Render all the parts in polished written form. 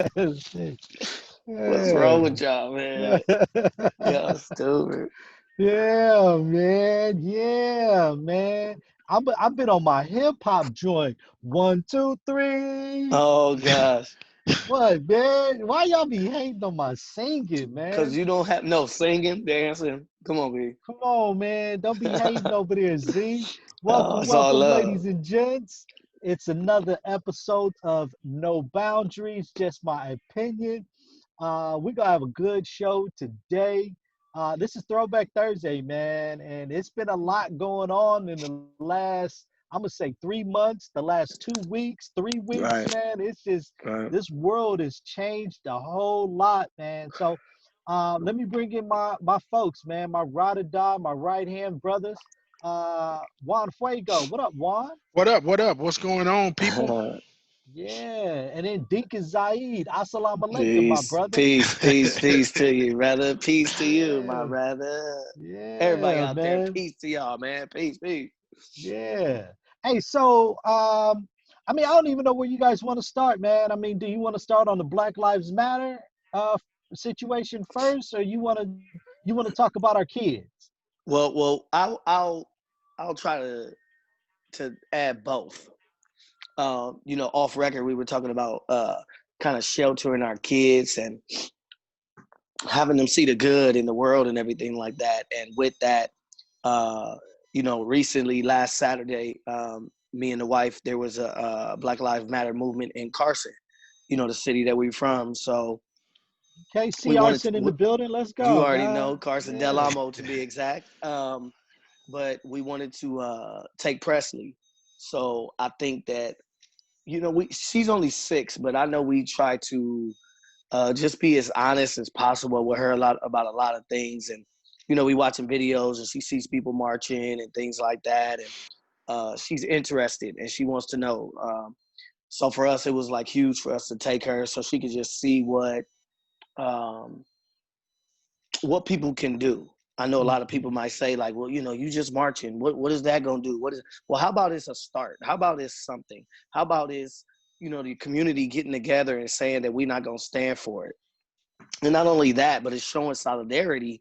Shit. What's wrong Yeah. with y'all, man? Y'all stupid. Yeah, man. Yeah, man. I've been on my hip hop joint. One, two, three. Oh gosh. What, man? Why y'all be hating on my singing, Cause man? you don't have no singing, dancing. Come on, B. Come on, man. Don't be hating over there, Z. Oh, Welcome, it's all welcome, love. ladies and gents. It's another episode of No Boundaries, just my opinion. We're gonna have a good show today. This is Throwback Thursday, man, and it's been a lot going on in the last, I'm gonna say 3 months, the last 2 weeks, 3 weeks, Right, man. It's just right. this world has changed a whole lot, man. So let me bring in my folks, man, my ride or die, my right hand brothers. Juan Fuego, what up, Juan? What up? What up? What's going on, people? Yeah, and then Deacon Zaid, assalamu alaikum, my Peace, brother. peace, peace, peace to you, brother. Peace to you, my Yeah, brother. Everybody yeah, out there, man. peace to y'all, man. Peace, peace. Yeah. Hey, so I mean, I don't even know where you guys want to start, man. I mean, do you want to start on the Black Lives Matter situation first, or you want to talk about our kids? Well, I'll try to add both. Off record, we were talking about kind of sheltering our kids and having them see the good in the world and everything like that. And with that, uh, recently last Saturday, me and the wife, there was a Black Lives Matter movement in Carson, the city that we're from. So we KC wanted Arson to, in the building. Let's you go, already man. know Carson Del Yeah. Amo to be exact. But we wanted to take Presley. So I think that she's only 6, but I know we try to just be as honest as possible with her about a lot of things. And we watching videos and she sees people marching and things like that, and she's interested and she wants to know. So for us, it was like huge for us to take her so she could just see um, what people can do. I know a lot of people Mhm. might say like, well, you just marching. What is that gonna do? What is well? How about it's a start? How about it's something? How about it's the community getting together and saying that we're not gonna stand for it? And not only that, but it's showing solidarity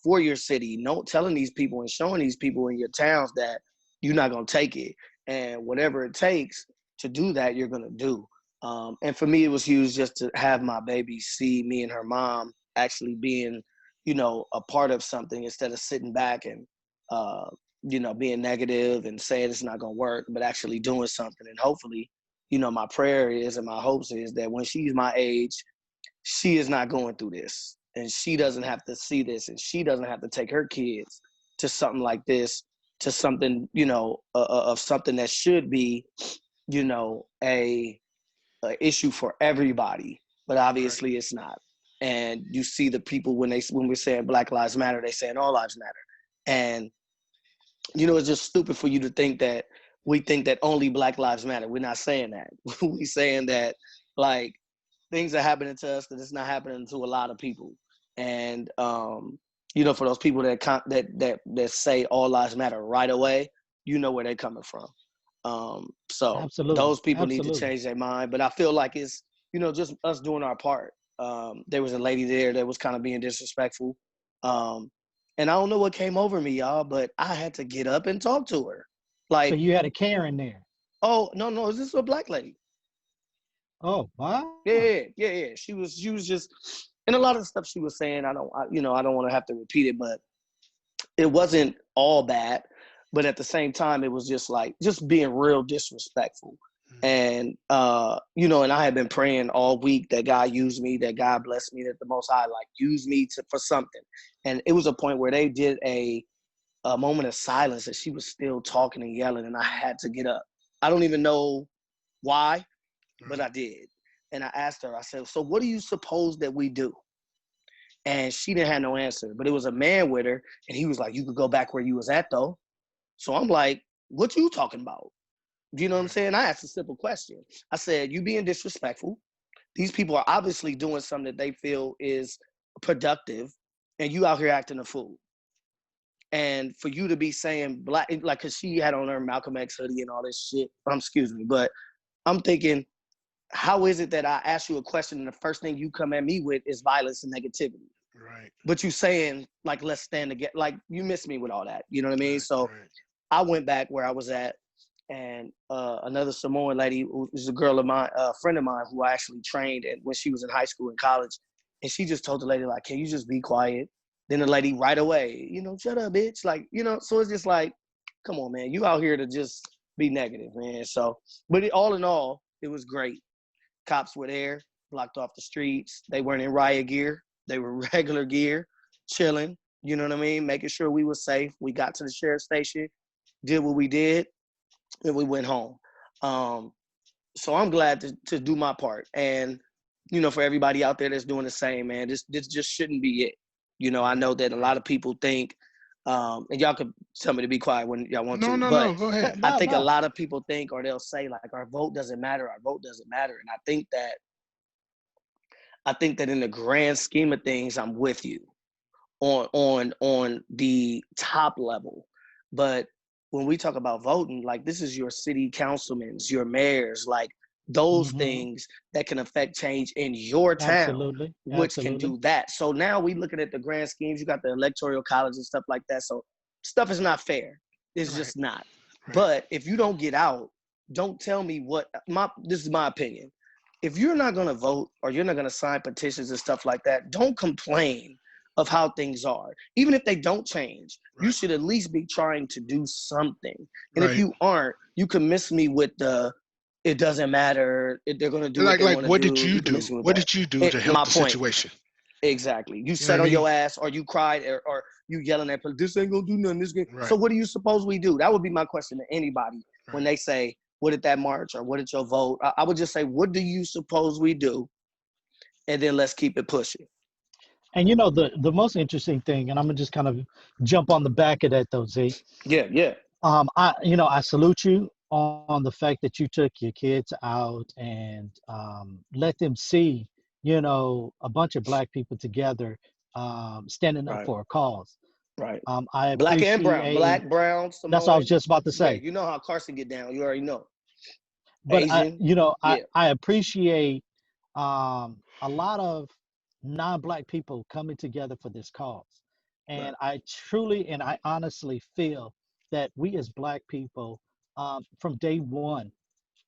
for your city. No, telling these people and showing these people in your towns that you're not gonna take it, and whatever it takes to do that, you're gonna do. And for me, it was huge just to have my baby see me and her mom actually being, a part of something instead of sitting back and, uh, being negative and saying it's not gonna work, but actually doing something. And hopefully, my prayer is and my hopes is that when she's my age, she is not going through this and she doesn't have to see this and she doesn't have to take her kids to something like this, to something of something that should be a issue for everybody, but Right. obviously it's not. And you see the people when we're saying Black Lives Matter, they saying all lives matter. And it's just stupid for you to think that we think that only Black Lives Matter. We're not saying that. We saying that like things are happening to us that it's not happening to a lot of people. And for those people that say all lives matter right away, you know where they're coming from. So Absolutely. those people need to Absolutely. change their mind. But I feel like it's just us doing our part. There was a lady there that was kind of being disrespectful. Um, and I don't know what came over me, y'all, but I had to get up and talk to her. So Like, you had a Karen there. oh no, is this a black lady? Oh, wow. Yeah. She was just, and a lot of the stuff she was saying, I don't want to have to repeat it, but it wasn't all bad. But at the same time, it was just like just being real disrespectful. Mhm. And and I had been praying all week that God used me, that God blessed me, that the Most High like used me for something. And it was a point where they did a moment of silence, and she was still talking and yelling, and I had to get up. I don't even know why, but Right. I did. And I asked her, I said, so what do you suppose that we do? And she didn't have no answer, but it was a man with her. And he was like, you could go back where you was at though. So I'm like, what you talking about? Do you know what I'm Right. saying? I asked a simple question. I said, you being disrespectful. These people are obviously doing something that they feel is productive, and you out here acting a fool. And for you to be saying black, like, cause she had on her Malcolm X hoodie and all this shit. Excuse me, but I'm thinking, how is it that I ask you a question and the first thing you come at me with is violence and negativity? Right. But you saying like, let's stand together. Like you miss me with all that. You know what I mean? Right. So Right. I went back where I was at, and another Samoan lady, who was a girl of mine, a friend of mine, who I actually trained and when she was in high school and college, and she just told the lady like, "Can you just be quiet?" Then the lady right away, shut up, bitch. Like, so it's just like, come on, man, you out here to just be negative, man. So, but all in all, it was great. Cops were there, blocked off the streets. They weren't in riot gear. They were regular gear, chilling. You know what I mean? Making sure we were safe. We got to the sheriff's station, did what we did, and we went home. Um, so I'm glad to do my part. And, for everybody out there that's doing the same, man, this just shouldn't be it. I know that a lot of people think, and y'all could tell me to be quiet when y'all want No, to, no, but no. Go ahead. I No, think a no. lot of people think, or they'll say like, our vote doesn't matter. Our vote doesn't matter. And I think that in the grand scheme of things, I'm with you on the top level. But when we talk about voting, like this is your city councilmen's, your mayors, like those Hmm. things that can affect change in your town, Absolutely. which can Absolutely. do that. So now we looking at the grand schemes, you got the electoral college and stuff like that. So stuff is not fair. It's Right. just not. Right. But if you don't get out, don't tell me this is my opinion. If you're not gonna vote or you're not gonna sign petitions and stuff like that, don't complain of how things are. Even if they don't change, you Right. should at least be trying to do something. And if Right. you aren't, you can miss me with it doesn't matter. If they're going to do what they Like, want to what did do, you you can do? miss me with What that. did you do to help My the point. situation? Exactly. You You know what sat I on mean? your ass or you cried or you yelling at people, this ain't going to do nothing. This game. Right. So what do you suppose we do? That would be my question to anybody when Right. they say, what did that march or what did your vote? I would just say, what do you suppose we do? And then let's keep it pushing. And the most interesting thing, and I'm gonna just kind of jump on the back of that though, Z. Yeah, yeah. I salute you on the fact that you took your kids out and let them see, a bunch of black people together standing up Right, for a cause. right. I Black and brown, appreciate. black, brown, That's what I was Samoan. just about to Yeah, say. you know how Carson get down. You already know. But Asian. I Yeah, I appreciate a lot of non-black people coming together for this cause, right, and I truly and I honestly feel that we as black people, from day one,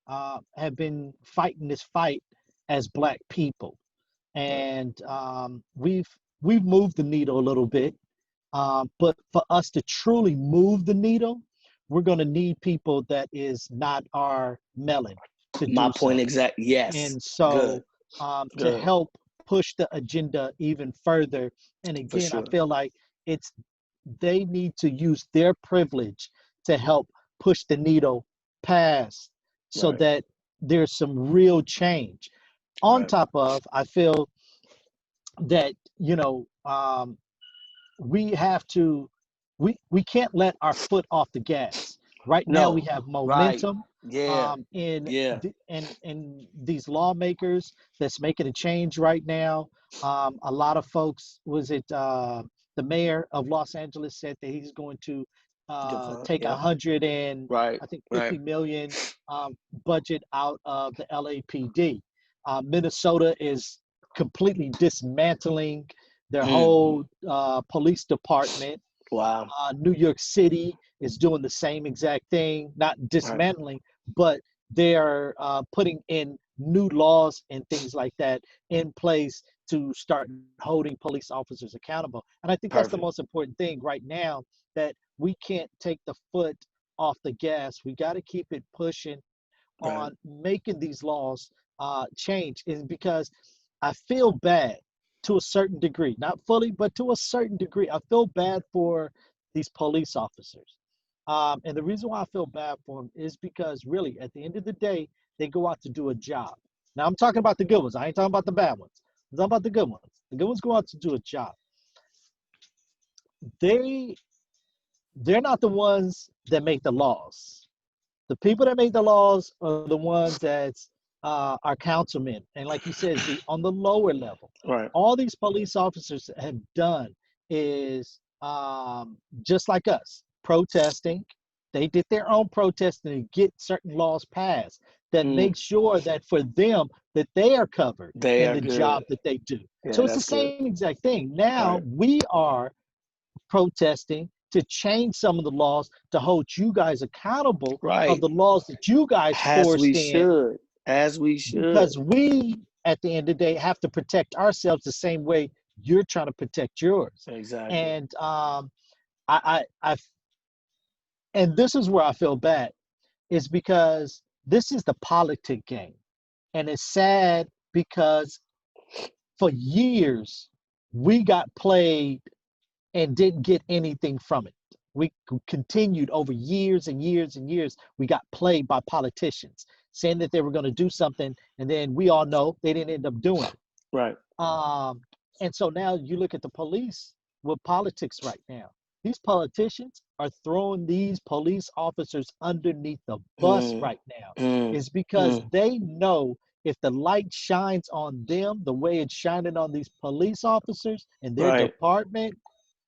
have been fighting this fight as black people, right, and we've moved the needle a little bit. But for us to truly move the needle, we're going to need people that is not our melon to my do point so. exact. Yes. And Good, so to good. help push the agenda even further, and For again, I sure. feel like it's they need to use their privilege to help push the needle past so Right, that there's some real change. On right. top of, I feel that, we have to we can't let our foot off the gas. Right now we No, have right. momentum Yeah, yeah. in these lawmakers that's making a change right now. A lot of folks, was it the mayor of Los Angeles said that he's going to Good fun. take a Yep. hundred and Right, I think right. 50 million budget out of the LAPD. Minnesota is completely dismantling their Mm. whole police department. Wow. New York City is doing the same exact thing, not Right. dismantling, but they are putting in new laws and things like that in place to start holding police officers accountable. And I think that's the most Perfect. important thing right now, that we can't take the foot off the gas. We got to keep it pushing Right. on making these laws change, is because I feel bad to a certain degree, not fully, but to a certain degree. I feel bad for these police officers. And the reason why I feel bad for them is because really, at the end of the day, they go out to do a job. Now, I'm talking about the good ones. I ain't talking about the bad ones. I'm talking about the good ones. The good ones go out to do a job. They they're not the ones that make the laws. The people that make the laws are the ones that's our councilmen. And like you said, Z, on the lower level, Right. all these police officers have done is just like us, protesting. They did their own protesting to get certain laws passed. that makes sure that for them that they are covered They in are the good. job that they do. Yeah, So it's the that's good. same exact thing. Now Right. we are protesting to change some of the laws to hold you guys accountable of Right. the laws that you guys As we forced in, should. As we should. because we at the end of the day have to protect ourselves the same way you're trying to protect yours. Exactly. And I and this is where I feel bad, is because this is the politic game. And it's sad because for years we got played and didn't get anything from it. We continued over years and years and years. We got played by politicians saying that they were going to do something, and then we all know they didn't end up doing it. Right. Um, and so now you look at the police with politics right now. These politicians are throwing these police officers underneath the bus Mm, right now. mm, Is because mm. they know if the light shines on them the way it's shining on these police officers and their Right. department,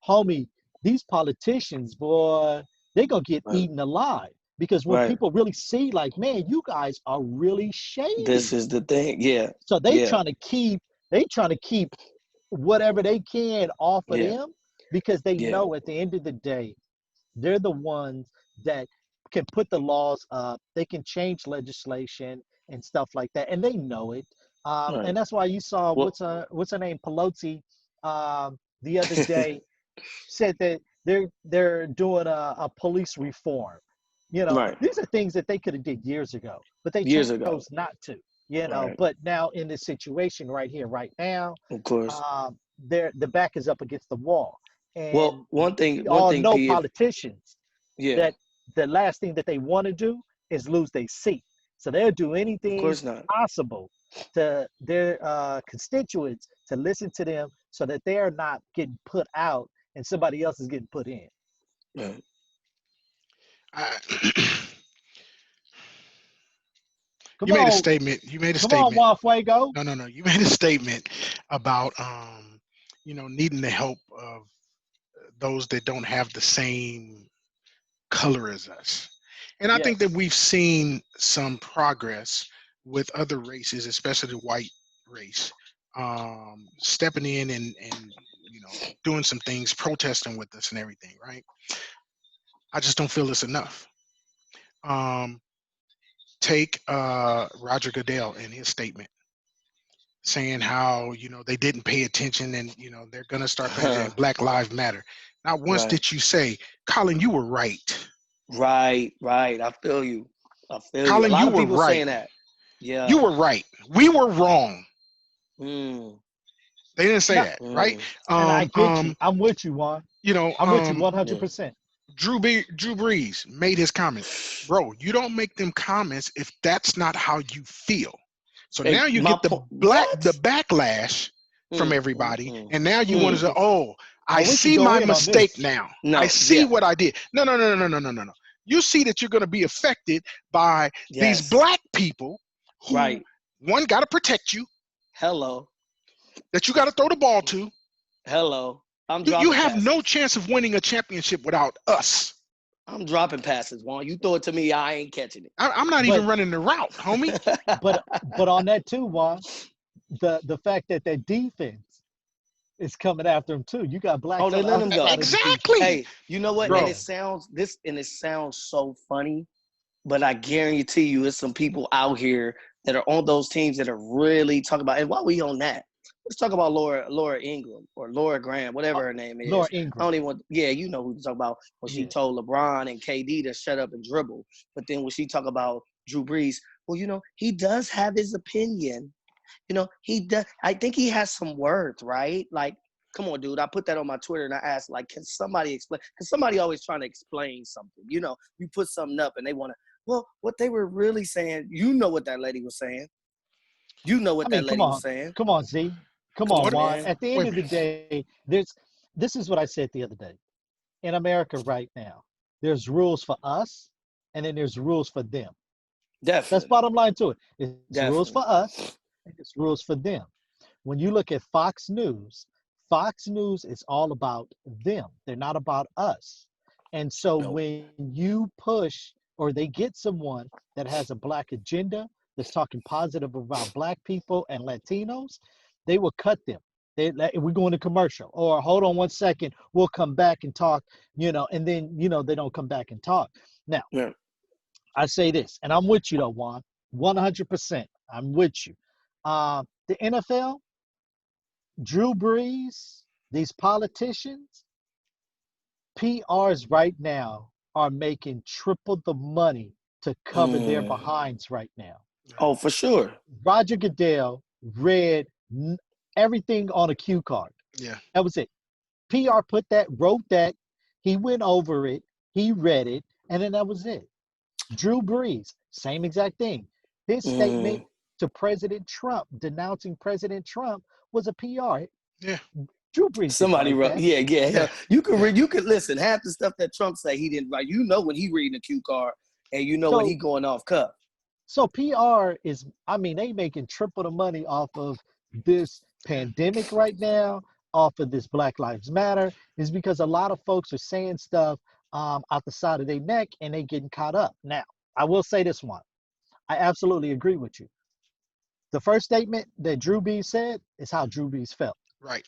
homie, these politicians, boy, they're gonna get Right. eaten alive. Because when Right. people really see, like, man, you guys are really This shady. is the thing. Yeah. So Yeah. they trying to keep whatever they can off of Yeah. them, because they Yeah. know at the end of the day, they're the ones that can put the laws up. They can change legislation and stuff like that, and they know it. Right. And that's why you saw Well, what's her name, Pelosi, the other day said that they're doing a police reform. You know, right. these are things that they could have did years ago, but they Years ago. chose not to. You know, Right. but now in this situation right here, right now, Of course. the back is up against the wall, Well, and we one all thing, know P, if politicians yeah, that the last thing that they want to do is lose their seat. So they'll do of anything course not. possible to their constituents to listen to them so that they are not getting put out and somebody else is getting put in. Right. I, Come you made a on, statement. You made a come on, statement. Juan Fuego. No, no, no. You made a statement about needing the help of those that don't have the same color as us. And I think that Yes, we've seen some progress with other races, especially the white race, stepping in and doing some things, protesting with us and everything, right? I just don't feel it's enough. Um, take Roger Goodell and his statement saying how they didn't pay attention and they're gonna start paying attention. Black Lives Matter. Not once Right. did you say, Colin, you were right. Right. Right. I feel you. I feel you. A Colin, lot you of were people right. saying that. You Yeah. were right. We were wrong. Mm, They didn't say no, that, right? mm. and I Um, get you. um, I'm with you, Juan. you know, I'm with you um, 100%. Drew Brees made his comments. Bro, you don't make them comments if that's not how you feel. So Hey, now you my get the what? the backlash from Mm, mm, everybody, mm, and now you want to mm. say, "Oh, I Oh, we can see go my in on mistake this. now. I No. see Yeah. what I did." No, no, no, no, no, no, no, no. You see that you're going to be affected by these Yes. black people who, Right. one, got to protect you, Hello. that you got to throw the ball to. Hello. I'm You dropping have no passes. chance of winning a championship without us. I'm dropping passes, Juan. You throw it to me, I ain't catching I'm not But even running the route, homie. it. but on that too, Juan, the fact that their defense is coming after them too. You got Oh, blacks they on the let other him go. side of the defense. Exactly, Hey, you know what? And bro. Yeah. it sounds so funny, but I guarantee you, it's some people out here that are on those teams that are really talking about. And while we on that, let's talk about Laura Ingram or Laura Graham, whatever her name Laura is. I Ingram. don't even want. Yeah, you know who to talk about when she Yeah. told LeBron and KD to shut up and dribble. But then when she talk about Drew Brees, well, he does have his opinion. He does. I think he has some worth, right? Like, come on, dude. I put that on my Twitter and I asked, like, can somebody explain? Because somebody always trying to explain something. You put something up and they want to. Well, what they were really saying, what that lady was saying. You know I what that mean, lady was saying. come on, Z, come Come on, What? on, Juan. man. At the end Wait a of the minute. day, this is what I said the other day. In America right now, there's rules for us, and then there's rules for them. That's Definitely. bottom line to it. It's rules Definitely. for us, and it's rules for them. When you look at Fox News is all about them. They're not about us. And so No. when you push or they get someone that has a black agenda that's talking positive about Black people and Latinos, they will cut them. We go into commercial, or hold on one second, we'll come back and talk, and then, they don't come back and talk. Now, Yeah. I say this, and I'm with you though, Juan, 100%. I'm with you. The NFL, Drew Brees, these politicians, PRs right now are making triple the money to cover their behinds right now. Oh, for sure. Roger Goodell read everything on a cue card. Yeah. That was it. PR wrote that. He went over it. He read it. And then that was it. Drew Brees, same exact thing. His statement to President Trump, denouncing President Trump, was a PR. Yeah. Drew Brees Somebody didn't write wrote, that. yeah. You can read, you can listen. Half the stuff that Trump say he didn't write. When he reading a cue card, and when he going off cuff. So PR is, they making triple the money off of this pandemic right now, off of this Black Lives Matter, is because a lot of folks are saying stuff out the side of their neck, and they getting caught up. Now, I will say this one. I absolutely agree with you. The first statement that Drew Brees said is how Drew Brees felt. Right.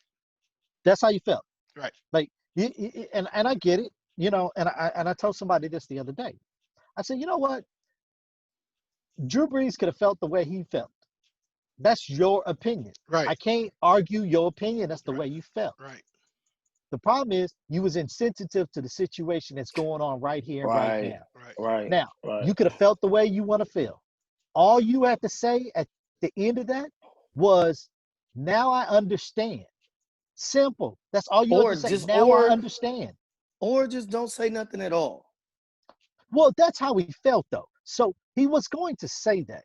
That's how you felt. Right. Like, and I get it, and I told somebody this the other day. I said, you know what? Drew Brees could have felt the way he felt. That's your opinion. Right. I can't argue your opinion. That's the Right. way you felt. Right. The problem is you was insensitive to the situation that's going on right here, right now. Right. Now, you could have felt the way you want to feel. All you had to say at the end of that was, now I understand. Simple. That's all you have to say. Now I understand. Or just don't say nothing at all. Well, that's how he felt, though. So he was going to say that.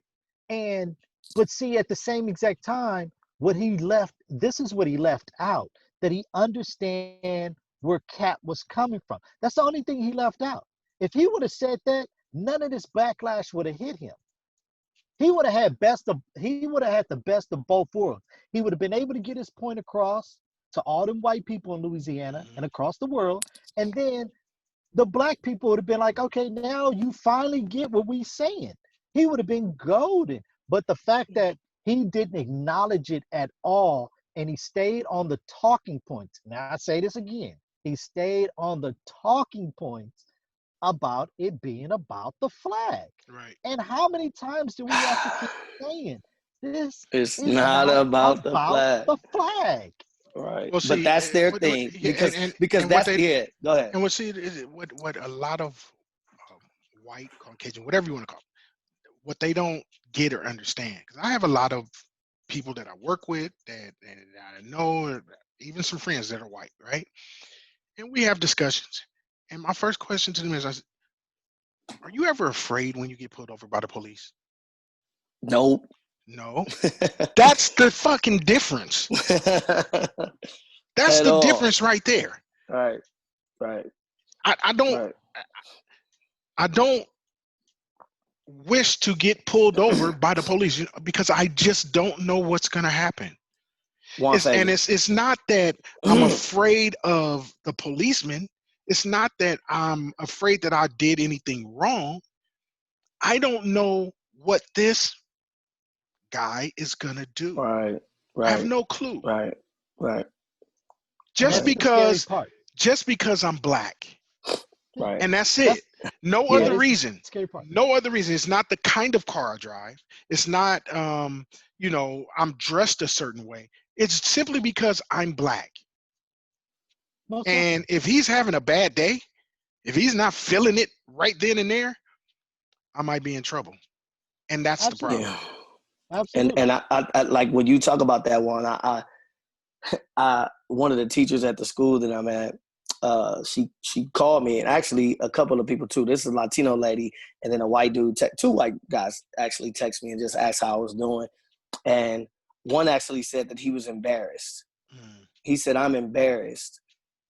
But see, at the same exact time, this is what he left out, that he understand where Cap was coming from. That's the only thing he left out. If he would have said that, none of this backlash would have hit him. He would have had the best of both worlds. He would have been able to get his point across to all them white people in Louisiana and across the world. And then the Black people would have been like, okay, now you finally get what we saying. He would have been golden. But the fact that he didn't acknowledge it at all, and he stayed on the talking points. Now I say this again. He stayed on the talking points about it being about the flag. Right. And how many times do we have to keep saying this? It's is not about the flag. The flag. Right. Well, see, but that's their thing. Because that's it. Go ahead. And what a lot of white, Caucasian, whatever you want to call it, what they don't get or understand. Because I have a lot of people that I work with that I know, even some friends that are white, right? And we have discussions. And my first question to them is, are you ever afraid when you get pulled over by the police? Nope. No. That's the fucking difference. That's the difference right there. Right. I don't wish to get pulled over by the police because I just don't know what's going to happen. It's not that I'm afraid of the policeman. It's not that I'm afraid that I did anything wrong. I don't know what this guy is going to do. Right. I have no clue. Right. Just because I'm Black. Right. And that's it. No other reason. No other reason. It's not the kind of car I drive. It's not, I'm dressed a certain way. It's simply because I'm Black. And if he's having a bad day, if he's not feeling it right then and there, I might be in trouble. And that's the problem. Yeah. Absolutely. And I like when you talk about that one, I one of the teachers at the school that I'm at, she called me, and actually a couple of people too. This is a Latino lady, and then a white dude. Two white guys actually text me and just asked how I was doing. And one actually said that he was embarrassed. He said, "I'm embarrassed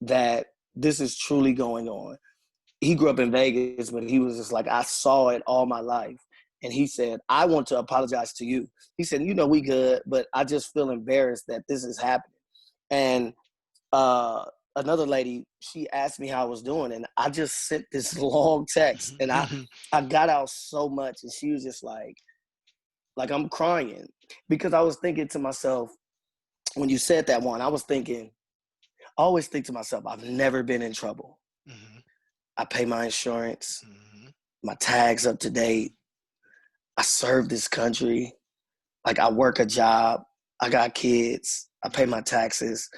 that this is truly going on." He grew up in Vegas, but he was just like, I saw it all my life. And he said, I want to apologize to you. He said, we good, but I just feel embarrassed that this is happening. And another lady, she asked me how I was doing, and I just sent this long text, and I got out so much, and she was just like, Like I'm crying because I was thinking to myself, when you said that one, I was thinking, I always think to myself, I've never been in trouble. Mm-hmm. I pay my insurance, Mm-hmm. my tags up to date. I serve this country. Like I work a job. I got kids. I pay my taxes.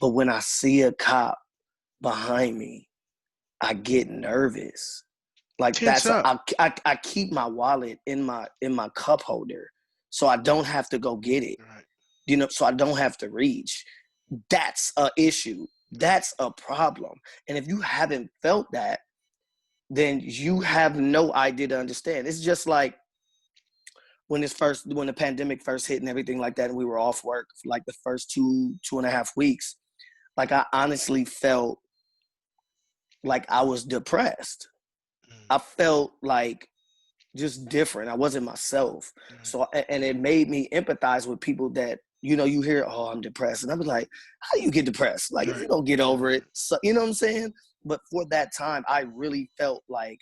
But when I see a cop behind me, I get nervous. Like Tense that's up. I keep my wallet in my cup holder so I don't have to go get it. Right. So I don't have to reach. That's a issue. That's a problem. And if you haven't felt that, then you have no idea to understand. It's just like when the pandemic first hit and everything like that, and we were off work for like the first 2.5 weeks. Like I honestly felt like I was depressed. Mm-hmm. I felt like just different. I wasn't myself. So, and it made me empathize with people that, you hear, oh, I'm depressed. And I was like, how do you get depressed? Like, Right. you don't get over it. So, you know what I'm saying? But for that time, I really felt like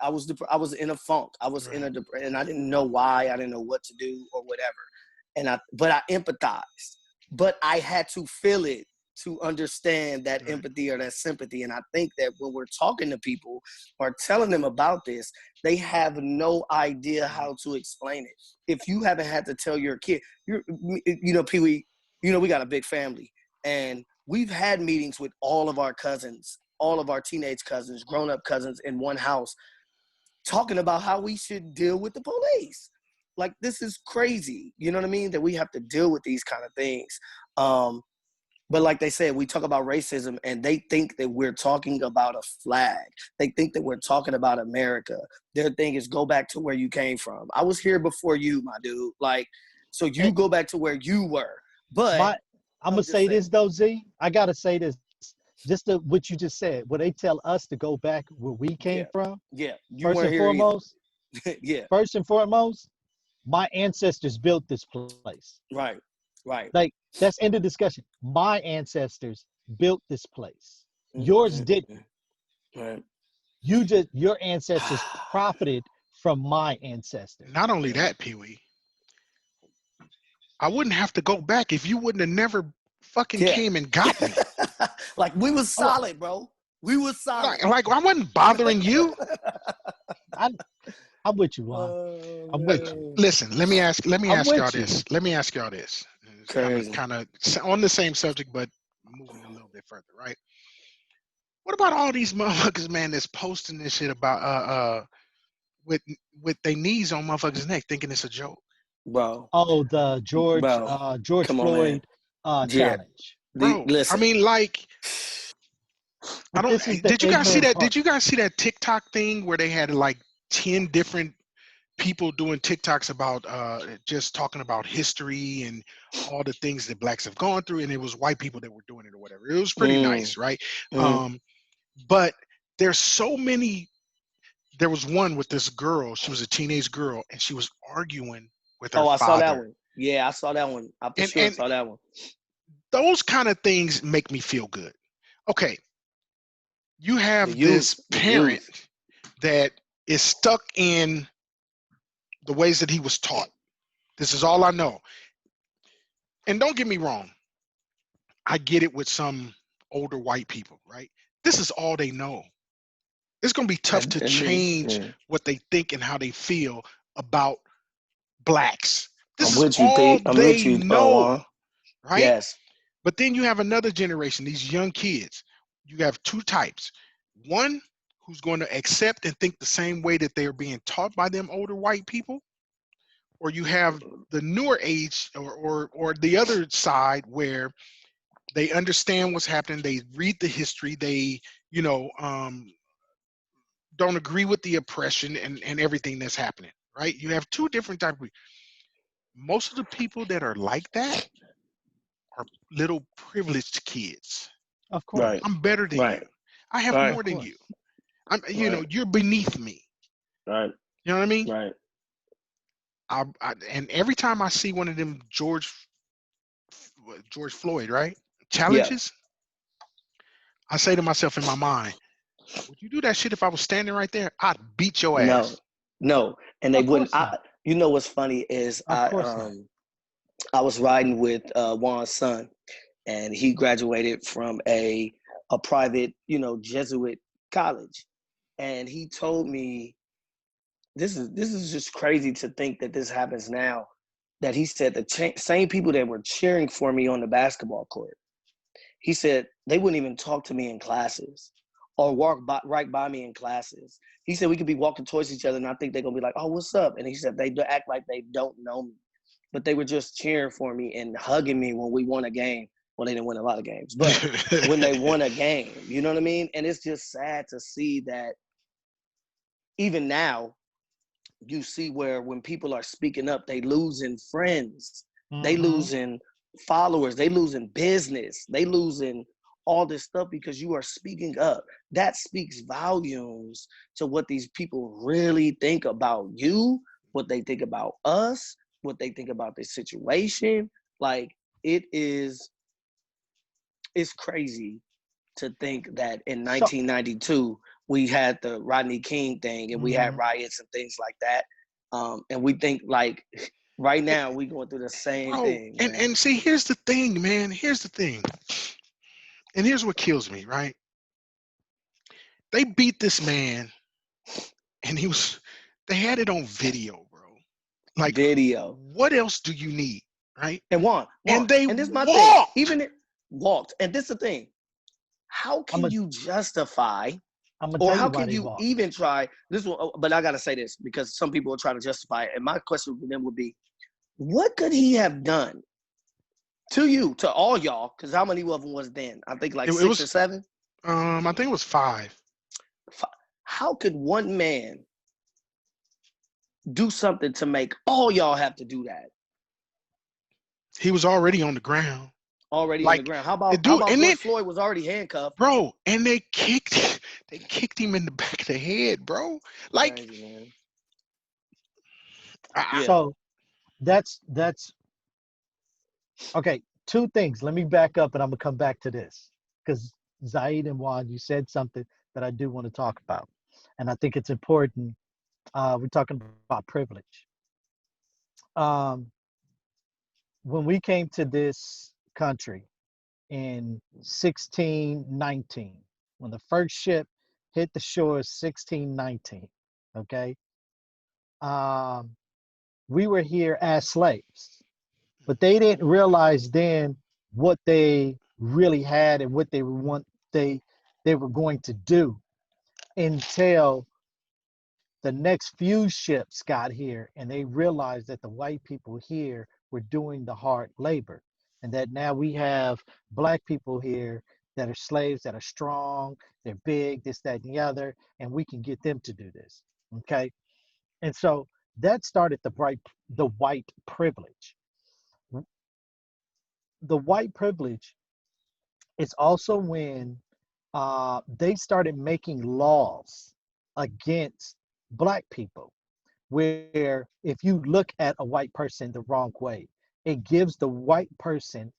I was in a funk. I was in a depression, and I didn't know why. I didn't know what to do or whatever. But I empathized. But I had to feel it to understand that Right. empathy or that sympathy. And I think that when we're talking to people or telling them about this, they have no idea how to explain it. If you haven't had to tell your kid, Pee Wee, we got a big family, and we've had meetings with all of our cousins, all of our teenage cousins, grown-up cousins in one house, talking about how we should deal with the police. Like, this is crazy. You know what I mean? That we have to deal with these kind of things. But like they said, we talk about racism and they think that we're talking about a flag. They think that we're talking about America. Their thing is go back to where you came from. I was here before you, my dude. Like, so you And go back to where you were. But I'm gonna I'm just say saying, this though, Z. I gotta say this. Just what you just said. When they tell us to go back where we came yeah, from, yeah, you first weren't and here either. foremost, Yeah, first and foremost, my ancestors built this place. right, right. Like that's end of discussion. My ancestors built this place. Yours didn't. Mm-hmm. Right. Your ancestors profited from my Not ancestors. only Right. that, Pee Wee, I wouldn't have to go back if you wouldn't have never fucking Yeah. came and got me. Like we was Oh, solid, bro. We was solid. Like I wasn't bothering you. I, I'm with you, Juan. Oh I'm with you. man. Listen, let me I'm ask y'all with you. this. Let me ask y'all this. It's Crazy. kind of on the same subject, but moving a little bit further, right? What about all these motherfuckers, man, that's posting this shit about with their knees on motherfuckers' neck, thinking it's a joke? Bro. Oh, the Bro. George Come on, man. Floyd Yeah. challenge. Bro, I Listen. mean, like, I But don't. this is the Did you guys see ignorant that? part. Did you guys see that TikTok thing where they had like 10 different people doing TikToks about just talking about history and all the things that blacks have gone through, and it was white people that were doing it or whatever. It was pretty Mm, nice, right? mm. Um, but there's so many. There was one with this girl. She was a teenage girl, and she was arguing with her Oh, I saw that father. one. Yeah, I saw that one. I for sure And saw that one. those kind of things make me feel good. Okay, you The have youth. this The parent youth. that is stuck in the ways that he was taught. This is all I know. And don't get me wrong, I get it with some older white people, right? This is all they know. It's going to be tough to And then change yeah. what they think and how they feel about blacks. This I'm is with you, all Pete. I'm with they you, know, Juan. right? Yes. But then you have another generation, these young kids. You have two types. One who's going to accept and think the same way that they're being taught by them older white people, or you have the newer age or the other side where they understand what's happening, they read the history, they you know don't agree with the oppression and everything that's happening, right? You have two different types of. Most of the people that are like that are little privileged kids. Of Right. course. I'm better than you. Right. I have Right. Of more than you. course. I'm, Right. you're beneath me. Right. You know what I mean? Right. And every time I see one of them George Floyd, right, Yeah. challenges, I say to myself in my mind, would you do that shit if I was standing right there? I'd beat your No. ass. No. And they Of wouldn't. course not. You know what's funny is Of course not. I was riding with Juan's son, and he graduated from a private, Jesuit college, and he told me this is just crazy to think that this happens now. That he said the same people that were cheering for me on the basketball court, he said they wouldn't even talk to me in classes or walk right by me in classes. He said we could be walking towards each other, and I think they're gonna be like, "Oh, what's up?" And he said they act like they don't know me, but they were just cheering for me and hugging me when we won a game. Well, they didn't win a lot of games, but when they won a game, you know what I mean? And it's just sad to see that even now, you see where when people are speaking up, they losing friends, they Mm-hmm. losing followers, they losing business, they losing all this stuff because you are speaking up. That speaks volumes to what these people really think about you, what they think about us, what they think about the situation. Like it is, it's crazy to think that in So, 1992 we had the Rodney King thing and we had mhm. riots and things like that, and we think like right now we going through the same Bro, thing, and man. see, here's the thing, man. Here's the thing, and here's what kills me, right? They beat this man, and they had it on video, bro. Like, Video. what else do you need, right? And And they and this is my thing. walked. Even it walked, and this is the thing. How I'm can gonna you justify, I'm gonna or tell you how why can they you walked. even try this one? But I gotta say this because some people are trying to justify it. And my question to them would be, what could he have done to you, to all y'all? Because how many of them was then? I think like It six or was, seven. I think it was 5. How could one man do something to make all y'all have to do that? He was already on the ground, Already on the like ground. How the about dude, and then, George Floyd was already handcuffed? bro, and they kicked him in the back of the head, bro. Like, Crazy, man. I, Yeah. So that's okay. Two things. Let me back up, and I'm gonna come back to this because Zaid and Juan, you said something that I do want to talk about, and I think it's important. We're talking about privilege. Um, when we came to this country in 1619, when the first ship hit the shore, 1619. Okay, um, we were here as slaves, but they didn't realize then what they really had and what they they were going to do until the next few ships got here and they realized that the white people here were doing the hard labor, and that now we have black people here that are slaves, that are strong, they're big, this, that, and the other, and we can get them to do this. Okay, and so that started the white privilege. The white privilege is also when they started making laws against black people, where if you look at a white person the wrong way, it gives the white person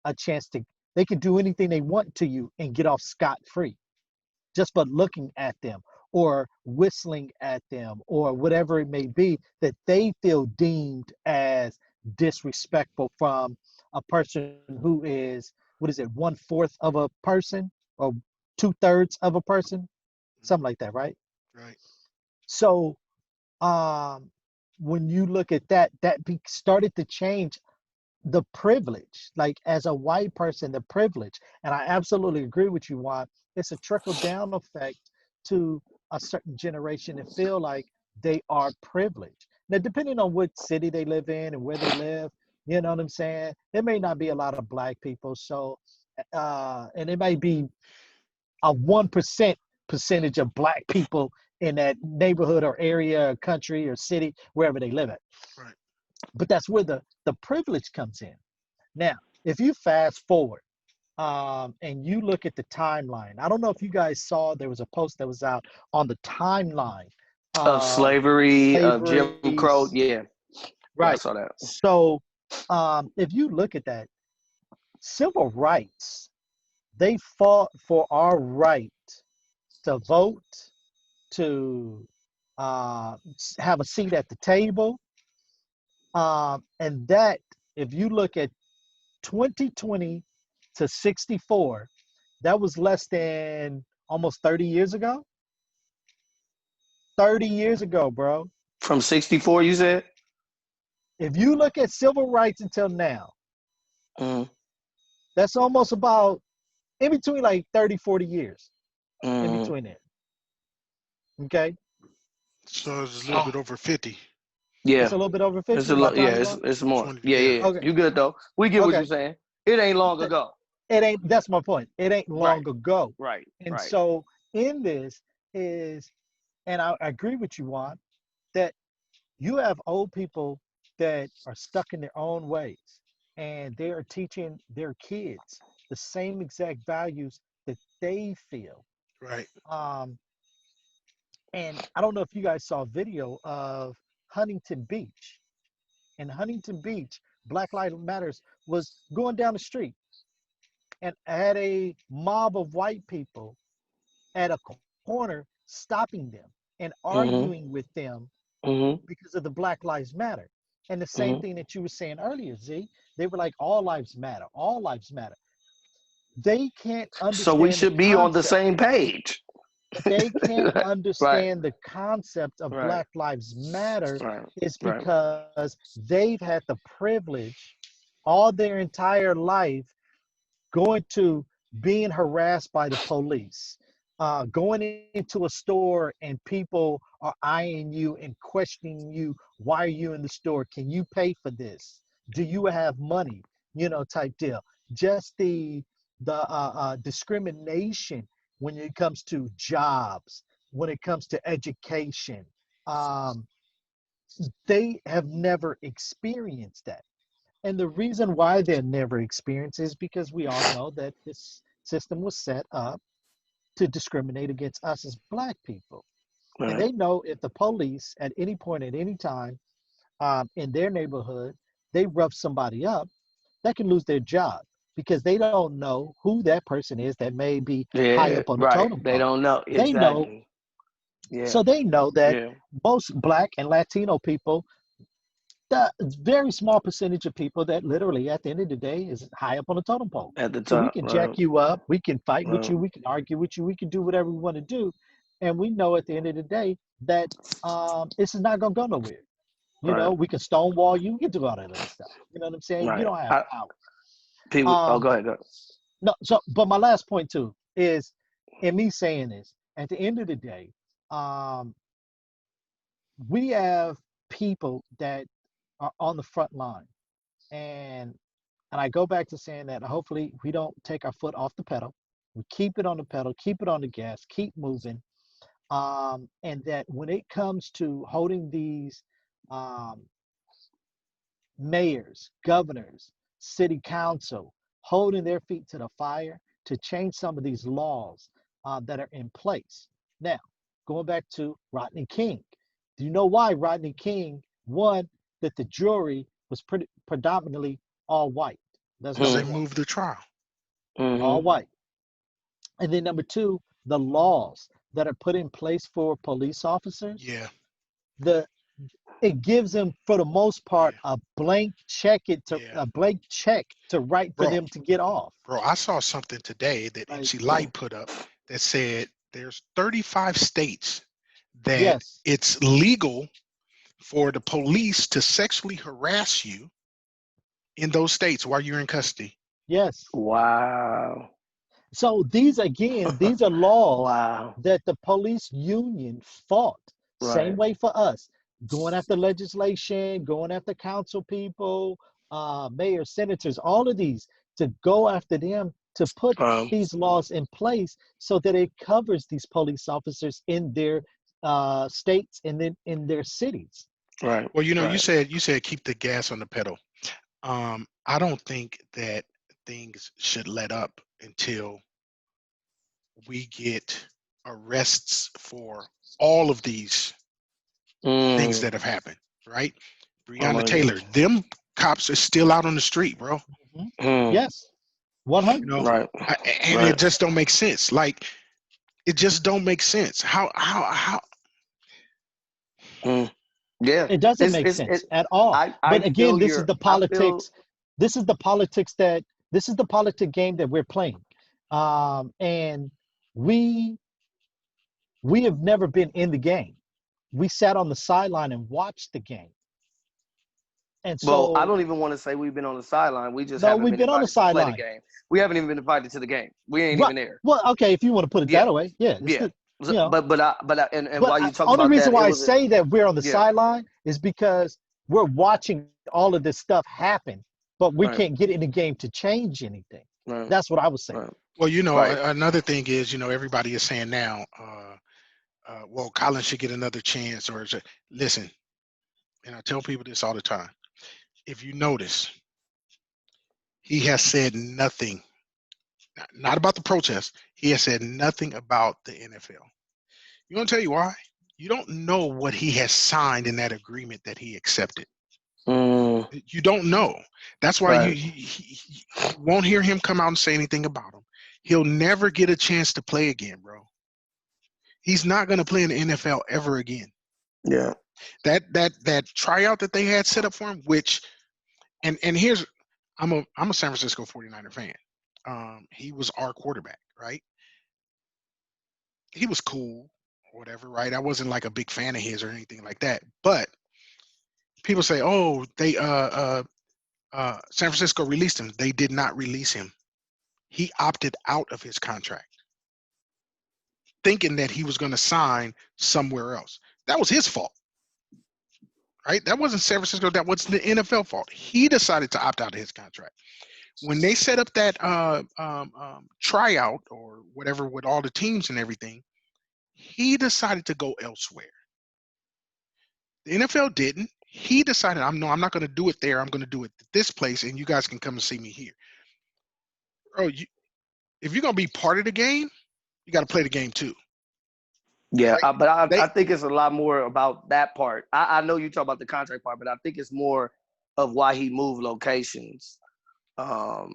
a chance to, they can do anything they want to you and get off scot-free just by looking at them or whistling at them or whatever it may be that they feel deemed as disrespectful from a person who is, what is it, 1/4 of a person or 2/3 of a person, something like that, right? right. So um, when you look at that, started to change the privilege. Like as a white person, the privilege, and I absolutely agree with you, Juan. It's a trickle down effect to a certain generation and feel like they are privileged. Now, depending on what city they live in and where they live, you know what I'm saying? There may not be a lot of black people, so and it may be a 1% percentage of black people in that neighborhood or area or country or city, wherever they live at. Right. But that's where the privilege comes in. Now, if you fast forward and you look at the timeline, I don't know if you guys saw there was a post that was out on the timeline Of of slavery, of Jim Crow. slavery's Yeah. Yeah, I right. saw that. So if you look at that, civil rights, they fought for our right to vote, to have a seat at the table, And that, if you look at 2020 to 64, that was less than almost 30 years ago. 30 years ago, bro. From 64, you said? If you look at civil rights until now, Mm, that's almost about in between like 30, 40 years in mm. between it. Okay. So it's a little So, bit over 50. It's yeah. a little bit over It's 50 a by lot. the Yeah, time you it's go. it's more. 20, Yeah, yeah. yeah, yeah. Okay. You good though? We get what Okay. you're saying. It ain't long That- ago. It ain't, that's my point. It ain't Right, long ago. right, And right. so in this is, and I agree with you, Juan, that you have old people that are stuck in their own ways and they are teaching their kids the same exact values that they feel. Right. Um, and I don't know if you guys saw a video of Huntington Beach. In Huntington Beach, Black Lives Matters was going down the street and had a mob of white people at a corner stopping them and Mhm, arguing with them mhm, because of the Black Lives Matter. And the same mhm. thing that you were saying earlier, Z, they were like, all lives matter, all lives matter. They can't So we understand the should be on the concept. same page. They can't Right, understand the concept of right, Black Lives Matter right, is right. because they've had the privilege all their entire life going to being harassed by the police, going into a store and people are eyeing you and questioning you. Why are you in the store? Can you pay for this? Do you have money? Type deal. Just the discrimination when it comes to jobs, when it comes to education. Um, they have never experienced that. And the reason why they never experienced is because we all know that this system was set up to discriminate against us as Black people. And Right. they know if the police at any point, at any time in their neighborhood, they rough somebody up, they can lose their job because they don't know who that person is that may be high Yeah, up on the right. totem They pole. don't know They know, exactly. Yeah, so they know that yeah. most Black and Latino people, the very small percentage of people that literally at the end of the day is high up on the totem pole. At the So we top, can jack right, you up, we can fight with right, you, we can argue with you, we can do whatever we want to do. And we know at the end of the day that this is not going to go nowhere. right, We can stonewall you, we can do all that other stuff. You know what I'm saying? You right. don't have power. People. Oh, Um, go ahead, go. no, so, but my last point too is in me saying this, at the end of the day, um, we have people that are on the front line. And I go back to saying that hopefully we don't take our foot off the pedal. We keep it on the pedal, keep it on the gas, keep moving. And that when it comes to holding these um, mayors, governors, city council, holding their feet to the fire to change some of these laws that are in place. Now, going back to Rodney King, do you know why Rodney King won? That the jury was predominantly all white. That's Because number they Hmm. one, moved the trial. all Hmm. white. And then number two, the laws that are put in place for police officers, Yeah. the it gives them for the most part Yeah. Yeah. a blank check to write for Bro, them to get off. I saw something today that Like, MC Light put up that said there's 35 states that yes, it's legal for the police to sexually harass you in those states while you're in custody. yes. Wow. So these again, these are laws Wow. that the police union fought. Same Right. way for us, going after legislation, going after council people, mayors, senators, all of these to go after them to put Um. these laws in place so that it covers these police officers in their states and then in their cities. Well, Right. Right. you said keep the gas on the pedal. I don't think that things should let up until we get arrests for all of these things Mm. that have happened, right? Oh Breonna my Taylor, goodness. them cops are still out on the street, bro. Mhm. Mm. Yes, one You hundred know, percent. Right. and it Right. just don't make sense. Like it just don't make sense. How Mm. Yeah, It doesn't make it's sense it. at all. I But again, feel this is your. the I feel politics. This is the politics that this is the politic game that we're playing. And we we have never been in the game. We sat on the sideline and watched the game. And Well, I so, don't even want to say we've been on the sideline. We just no, haven't we've been been on the invited to play the sideline. game. We haven't even been invited to the game. We ain't Right. even there. Well, okay, if you want to put it Yeah, that way, yeah, it's yeah. good. You know, And but while you talk only about reason that, it why I was a say that we're on the yeah. sideline is because we're watching all of this stuff happen, but we Right, can't get in the game to change anything. right, That's what I was saying. right, Well, right. another thing is, everybody is saying now, well, Colin should get another chance, listen, and I tell people this all the time. If you notice, he has said nothing, not about the protest. He has said nothing about the NFL. You want to tell you why? You don't know what he has signed in that agreement that he accepted. Mm, You don't know. That's why right. you won't hear him come out and say anything about him. He'll never get a chance to play again, bro. He's not going to play in the NFL ever again. Yeah. That tryout that they had set up for him, which and here's I'm a San Francisco 49er fan. He was our quarterback, right? He was cool, or whatever, right? I wasn't like a big fan of his or anything like that. But people say, oh, they San Francisco released him. They did not release him. He opted out of his contract, thinking that he was going to sign somewhere else. That was his fault, right? That wasn't San Francisco. That was the NFL fault. He decided to opt out of his contract. When they set up that tryout or whatever with all the teams and everything, he decided to go elsewhere. The NFL didn't. He decided, I'm not going to do it there. I'm going to do it at this place, and you guys can come and see me here. Bro, if you're going to be part of the game, you got to play the game too. Yeah, Right? but I They think it's a lot more about that part. I know you talk about the contract part, but I think it's more of why he moved locations um,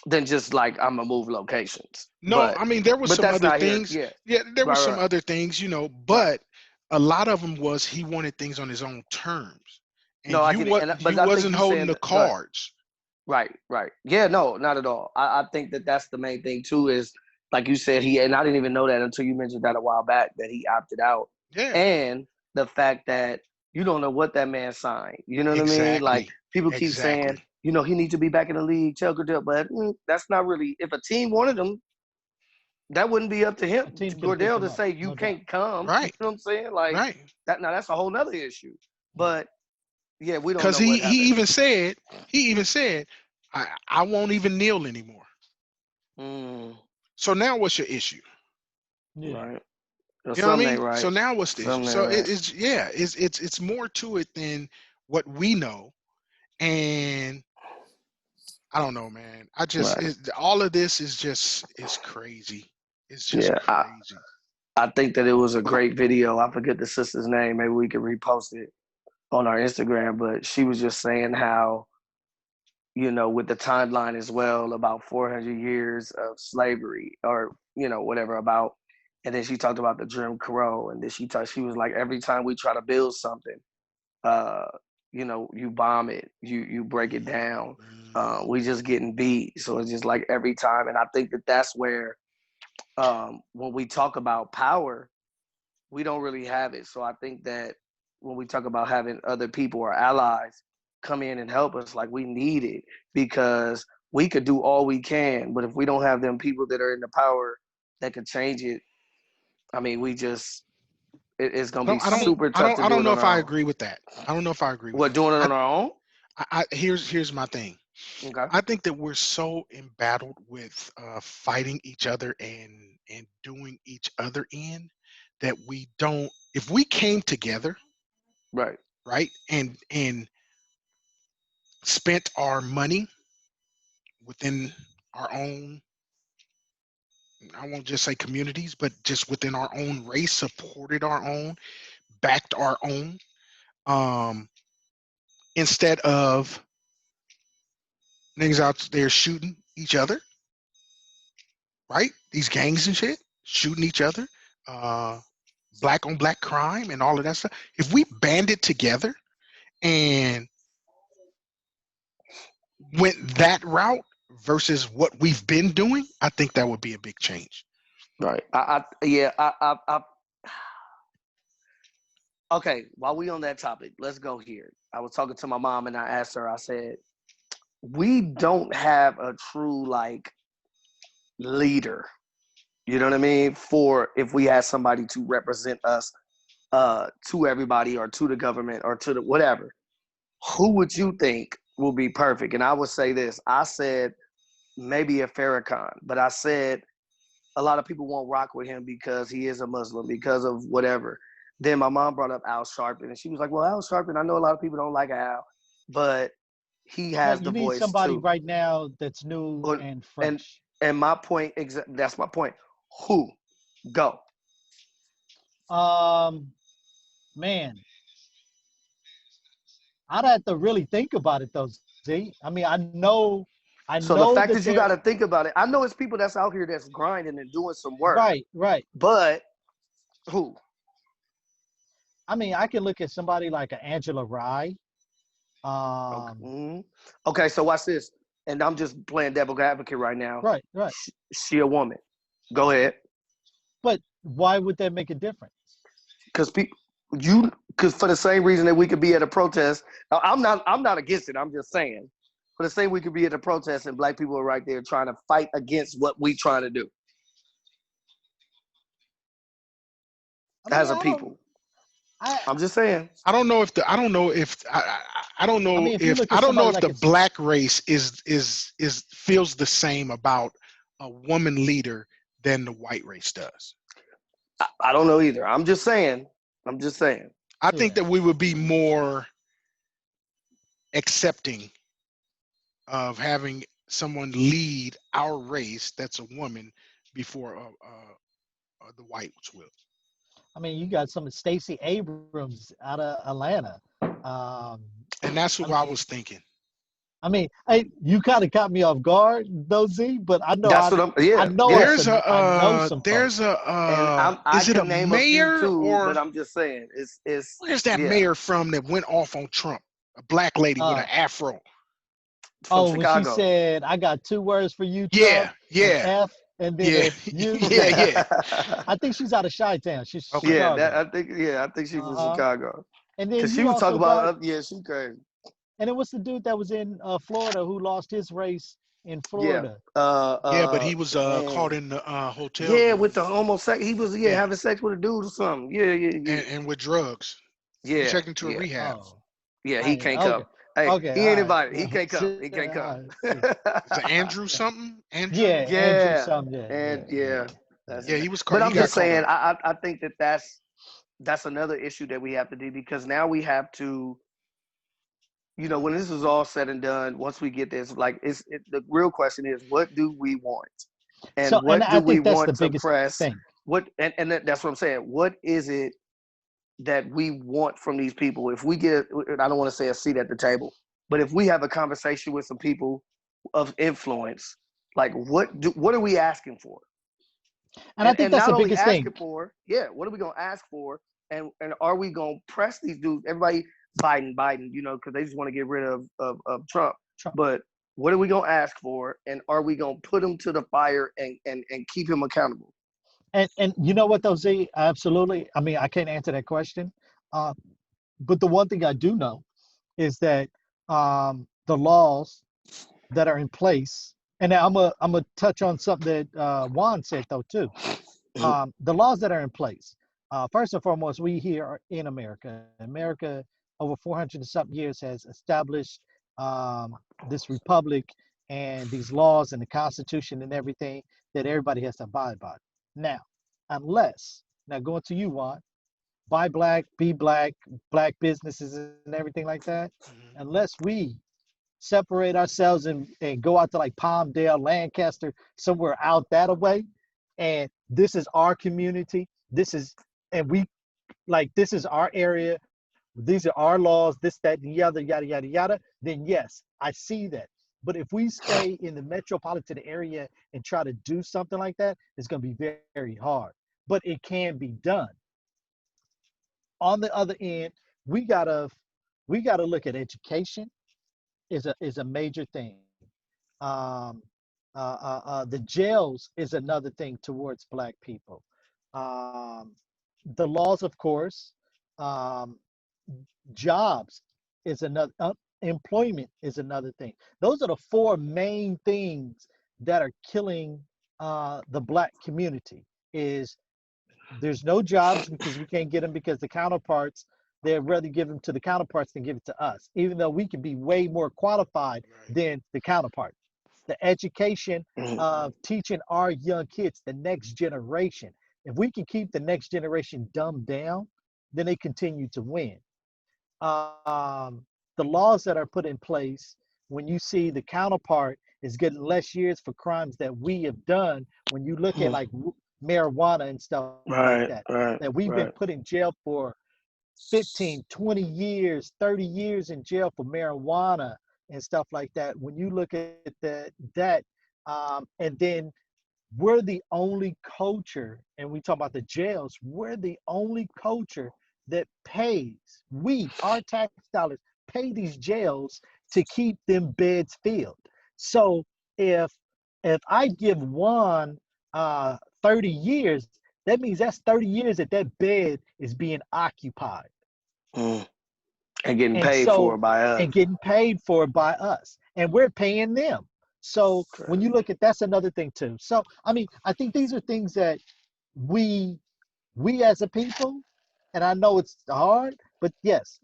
than just like I'm gonna move locations. No, I mean there was But some that's other not here. things. Yeah, Yeah, there was right, some right, other things, right. but a lot of them was he wanted things on his own terms, and No, I get it. But you I think wasn't you holding saying the right, cards. right, right. Yeah, no, not at all. I think that that's the main thing too. Is like you said, and I didn't even know that until you mentioned that a while back that he opted out, Yeah, and the fact that you don't know what that man signed. You know what I mean? Like exactly, people keep saying, exactly. he needs to be back in the league, Chelker, but that's not really. If a team wanted him, that wouldn't be up to him, A team could have picked Gordell, him to up, say you no doubt. can't come. You Right, know what I'm saying? Like right. that. Now that's a whole nother issue. Yeah. But yeah, we don't Because know what happened. he even said, I won't even kneel anymore. Mm, So now what's your issue? Yeah. right. Or You know what I something ain't mean? right. So now what's the issue? Something ain't So right. it's more to it than what we know. And I don't know, man. Right. All of this is crazy. It's just Yeah. crazy. I think that it was a great video. I forget the sister's name. Maybe we could repost it on our Instagram. But she was just saying how, with the timeline as well, about 400 years of slavery or, whatever about. And then she talked about the Jim Crow. And then she was like, every time we try to build something, uh, you bomb it, you break it down. Mm, We just getting beat. So it's just like every time. And I think that that's where, when we talk about power, we don't really have it. So I think that when we talk about having other people or allies come in and help us, like we need it because we could do all we can, but if we don't have them people that are in the power that could change it, I mean, it's gonna be super tough to I do don't it know on if I our own. agree with that. I don't know if I agree with What, that. doing it on our own? Here's my thing. Okay. I think that we're so embattled with fighting each other and doing each other in that we don't. If we came together, Right. right, and spent our money within our own, I won't just say communities, but just within our own race, supported our own, backed our own, um, instead of niggas out there shooting each other, right? These gangs and shit, shooting each other, uh, black on black crime and all of that stuff, if we banded together and went that route versus what we've been doing, I think that would be a big change. Right. Okay. While we on that topic, let's go here. I was talking to my mom and I asked her. I said, we don't have a true like leader. You know what I mean? For if we had somebody to represent us to everybody or to the government or to the whatever, who would you think will be perfect? And I would say this. I said maybe a Farrakhan, but I said a lot of people won't rock with him because he is a Muslim, because of whatever. Then my mom brought up Al Sharpton, and she was like, well, Al Sharpton, I know a lot of people don't like Al, but he has Right. the You need voice somebody too. right now that's new But- and And fresh. and my point, that's my point. Who? Go. Um, man, I'd have to really think about it though. Z. I mean, I So the know fact that that you they're got to think about it, I know it's people that's out here that's grinding and doing some work, right, right. but who? I mean, I can look at somebody like an Angela Rye. Okay. Um, Okay, so watch this. And I'm just playing devil advocate right now. right, right. She a woman. Go ahead. But why would that make a difference? Because because for the same reason that we could be at a protest. Now, I'm not against it. I'm just saying. For the same we could be at a protest and black people are right there trying to fight against what we trying to do I mean, as a I don't. people. I I'm just saying. I don't know if the I don't know if I mean, if you look at somebody like the a black race is feels the same about a woman leader than the white race does. I don't know either. I'm just saying. I'm just saying. I think yeah, that we would be more accepting of having someone lead our race that's a woman before the whites will. I mean, you got some Stacey Abrams out of Atlanta. Um, And that's I who I mean, was thinking. you kind of caught me off guard, though, Z. But That's what I'm. I Yeah, know yeah. I know some There's folks. And I is it a can name a few mayor too, but or I'm just saying it's where's that yeah mayor from that went off on Trump? A black lady with Uh, an afro. from oh, when she Chicago. said, "I got two words for you, Trump," Yeah, an yeah, F and then yeah, a U. yeah, Yeah, yeah. I think she's out of Chi-Town. She's Okay. Yeah, Chicago. I think she's from Uh-huh. Chicago. And then Cause she you was talking also got, about yeah, she crazy. and it was the dude that was in Florida who lost his race in Yeah. Florida. Yeah, but he was caught Man. in the hotel Yeah, with room. the homosex he was Yeah, having sex with a dude or something. Yeah, yeah, yeah. and with drugs. He Yeah, checked into a yeah. rehab. Oh, Yeah, he I can't okay, come. Hey, okay, he ain't all right. invited. He can't come. He can't come. All right. See. Is it Andrew something? Andrew? Yeah, Andrew Yeah. something. Yeah, And yeah, yeah, yeah, that's Yeah, yeah. he was caught. but He I'm got just caught saying up. I think that's another issue that we have to do because now we have to, when this is all said and done, once we get this, like the real question is, what do we want, and So, and what do I we think that's the want to biggest press? thing. What and that's what I'm saying. What is it that we want from these people? If we get, I don't want to say a seat at the table, but if we have a conversation with some people of influence, like what are we asking for? And I think And that's not the only biggest thing. asking for, yeah, what are we gonna ask for? And are we gonna press these dudes? Everybody Biden, because they just want to get rid of Trump. Trump. But what are we gonna ask for? And are we gonna put him to the fire and keep him accountable? And you know what though, Z? Absolutely. I mean, I can't answer that question. Uh, but the one thing I do know is that the laws that are in place, and now I'm gonna touch on something that Juan said though too. The laws that are in place. First and foremost, we here in America. America, over 400 and something years, has established this republic and these laws and the Constitution and everything that everybody has to abide by. Now, now going to you, Juan, buy black, be black businesses and everything like that, Mhm. unless we separate ourselves and go out to like Palmdale, Lancaster, somewhere out that way. And this is our community. And we this is our area. These are our laws, this, that, and yada, yada, yada, yada. Then yes, I see that. But if we stay in the metropolitan area and try to do something like that, it's going to be very, very hard. But it can be done. on the other end, we gotta look at education is a major thing. Um, the jails is another thing towards Black people. Um, the laws, of course. Um, Jobs is another. Employment is another thing. Those are the four main things that are killing the Black community. Is there's no jobs because we can't get them because the counterparts, they'd rather give them to the counterparts than give it to us, even though we can be way more qualified Right. than the counterpart. The education Mhm. of teaching our young kids, the next generation. If we can keep the next generation dumbed down, then they continue to win. The laws that are put in place, when you see the counterpart is getting less years for crimes that we have done, when you look at Mhm. like marijuana and stuff like that, Right, right, that we've been right. put in jail for 15, 20 years, 30 years in jail for marijuana and stuff like that. When you look at and then we're the only culture, and we talk about the jails, we're the only culture that pays, our tax dollars, pay these jails to keep them beds filled. So if I give one 30 years, that means that's 30 years that bed is being occupied. Mm. And getting And paid for so, it by us. and getting paid for it by us, and we're paying them. So when you Crazy. look at, that's another thing too. So I mean, I think these are things that we as a people, and I know it's hard, but yes,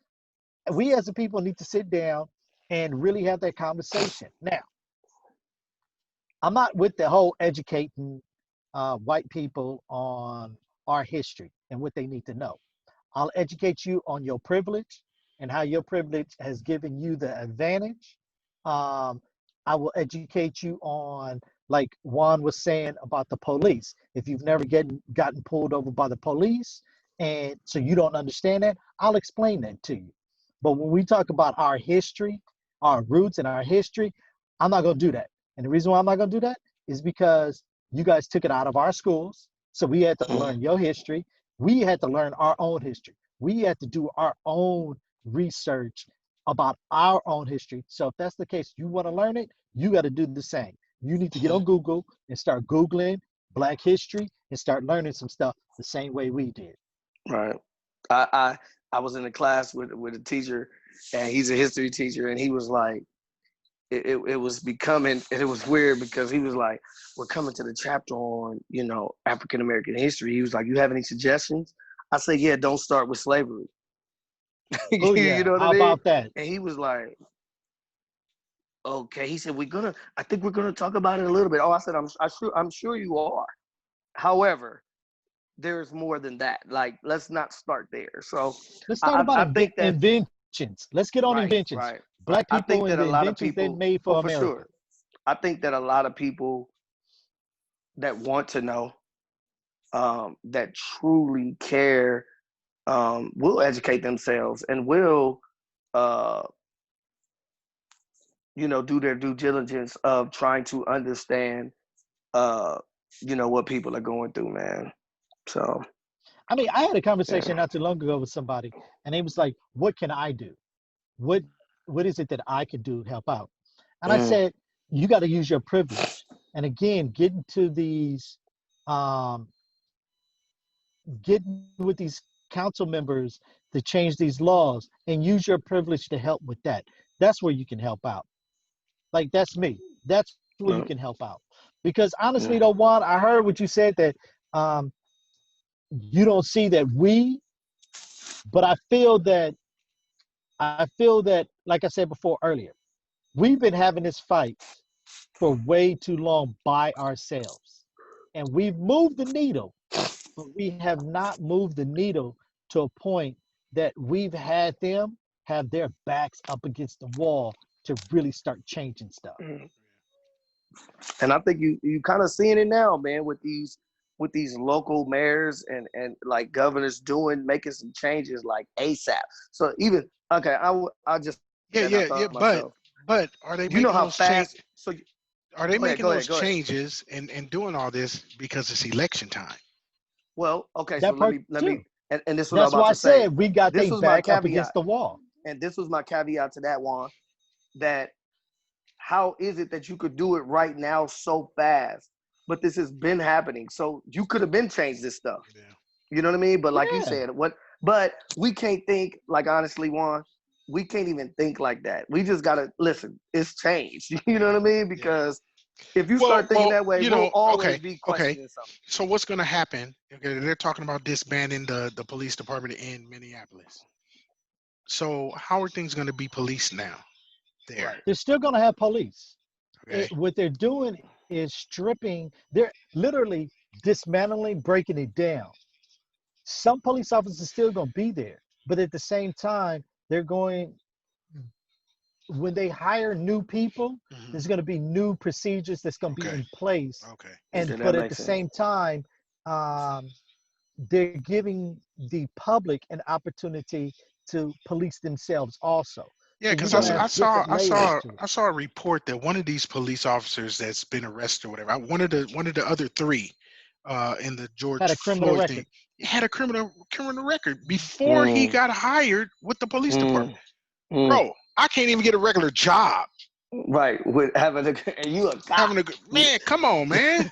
we as a people need to sit down and really have that conversation. Now, I'm not with the whole educating white people on our history and what they need to know. I'll educate you on your privilege and how your privilege has given you the advantage. Um, I will educate you on, like Juan was saying about the police. If you've never gotten pulled over by the police, and so you don't understand that, I'll explain that to you. But when we talk about our history, our roots and our history, I'm not going to do that. And the reason why I'm not going to do that is because you guys took it out of our schools. So we had to Mhm. learn your history. We had to learn our own history. We had to do our own research about our own history. So if that's the case, you want to learn it, you got to do the same. You need to get on Google and start Googling Black history and start learning some stuff the same way we did. Right. I, I I was in a class with a teacher, and he's a history teacher, and he was like, it was becoming, and it was weird because he was like, we're coming to the chapter on, African American history. He was like, you have any suggestions? I said, yeah, don't start with slavery. Oh You yeah, know what I how mean? about that? And he was like, okay. He said, I think we're gonna talk about it a little bit. Oh, I said, I'm sure you are. However, there's more than that. Like, let's not start there. So Let's I, start about I think that inventions. Let's get on right, inventions. right, right. Black I people think and that the a lot of inventions they people, made oh, for for America. sure. I think that a lot of people that want to know, that truly care, will educate themselves and will, uh, do their due diligence of trying to understand, uh, what people are going through, man. So I mean, I had a yeah. conversation not too long ago with somebody, and they was like, "What can I do? What what is it that I could do to help out?" And I Mm, said, "You got to use your privilege." And again, um, getting with these council members to change these laws, and use your privilege to help with that. That's where you can help out. Like that's me. That's where you can no, help out. Because honestly, though, mm, Juan, I heard what you said that um, you don't see that but I feel that, like I said before earlier, we've been having this fight for way too long by ourselves. And we've moved the needle, but we have not moved the needle to a point that we've had them have their backs up against the wall to really start changing stuff. mm. And I think you kind of seeing it now, man, with these local mayors and like governors making some changes like ASAP. So even okay, I just said that and I Yeah, thought to yeah. myself, But are they you know making how those change? fast? So Are they go ahead, making go ahead, those go ahead. changes and doing all this because it's election time? Well, okay, so That let part me let me too. and this is what I'm That's about why I to say. said we got This they was my back up caveat, against the wall. and this was my caveat to that one. That how is it that you could do it right now so fast? But this has been happening, so you could have been changed this stuff. Yeah. You know what I mean? But like you Yeah. said, what? But we can't think like honestly, Juan. We can't even think like that. We just gotta listen. It's changed. You know what I mean? Yeah. Because if you Well, start thinking that way, you we'll know, always okay, be okay. questioning something. So what's going to happen? Okay, they're talking about disbanding the police department in Minneapolis. So how are things going to be policed now there? Right. They're still going to have police. Okay. What they're doing is stripping. They're literally dismantling, breaking it down. Some police officers still going to be there, but at the same time, they're going. When they hire new people, Hmm. there's going to be new procedures that's going to be Okay. in place, Okay. and Okay, that but at the makes sense. same time, um, they're giving the public an opportunity to police themselves also. Yeah, So you're because going to Mm, have different layers to it. I saw a report that one of these police officers that's been arrested or whatever, one of the other three, in the Had George a criminal Floyd thing, record. had a criminal record before he mm, got hired with the police department. mm, mm. Bro, I can't even get a regular job. Right. With having a and you a cop. Having a good man, come on, man.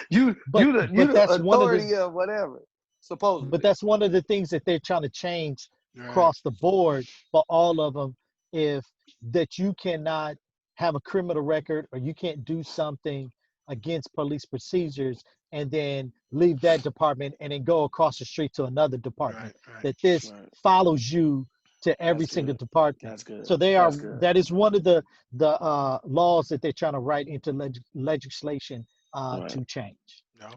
you But you the that's one of the authority of whatever. Supposedly. things that they're trying to change Right, across the board for all of them. If that you cannot have a criminal record or you can't do something against police procedures and then leave that department and then go across the street to another right, department, right. that this Right. follows you to every That's single good. department. That's good. So That's good. that is one of the laws that they're trying to write into legislation Right. to change.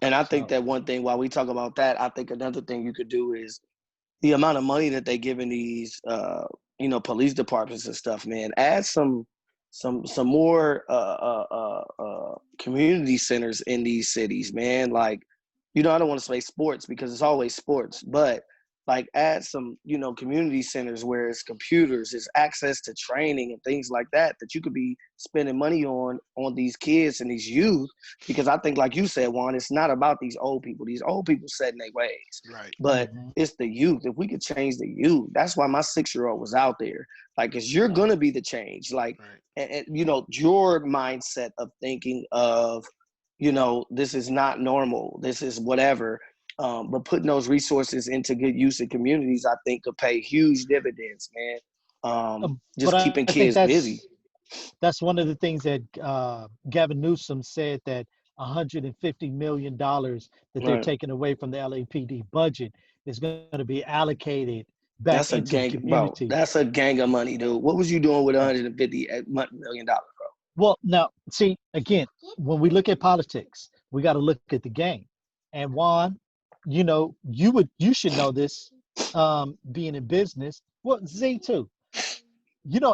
And Okay. I think So that one thing while we talk about that, I think another thing you could do is the amount of money that they give in these police departments and stuff, man. Add some more community centers in these cities, man. Like, I don't want to say sports because it's always sports, but like add some, community centers where it's computers, it's access to training and things like that that you could be spending money on these kids and these youth. Because I think, like you said, Juan, it's not about these old people. These old people set in their ways, Right, but mhm. it's the youth. If we could change the youth, that's why my 6-year-old was out there. Like, cause you're gonna be the change. Like, right. and your mindset of thinking of, this is not normal. This is whatever. But putting those resources into good use in communities, I think, could pay huge dividends, man. But Just keeping I think kids busy. that's one of the things that Gavin Newsom said, that $150 million that they're Right. taking away from the LAPD budget is going to be allocated back That's a into the gang, bro. community. That's a gang of money, dude. What was you doing with $150 million, Well, now, see, again, when we look at politics, we got to look at the game. And Juan, you should know this, being in business. Well, Z too.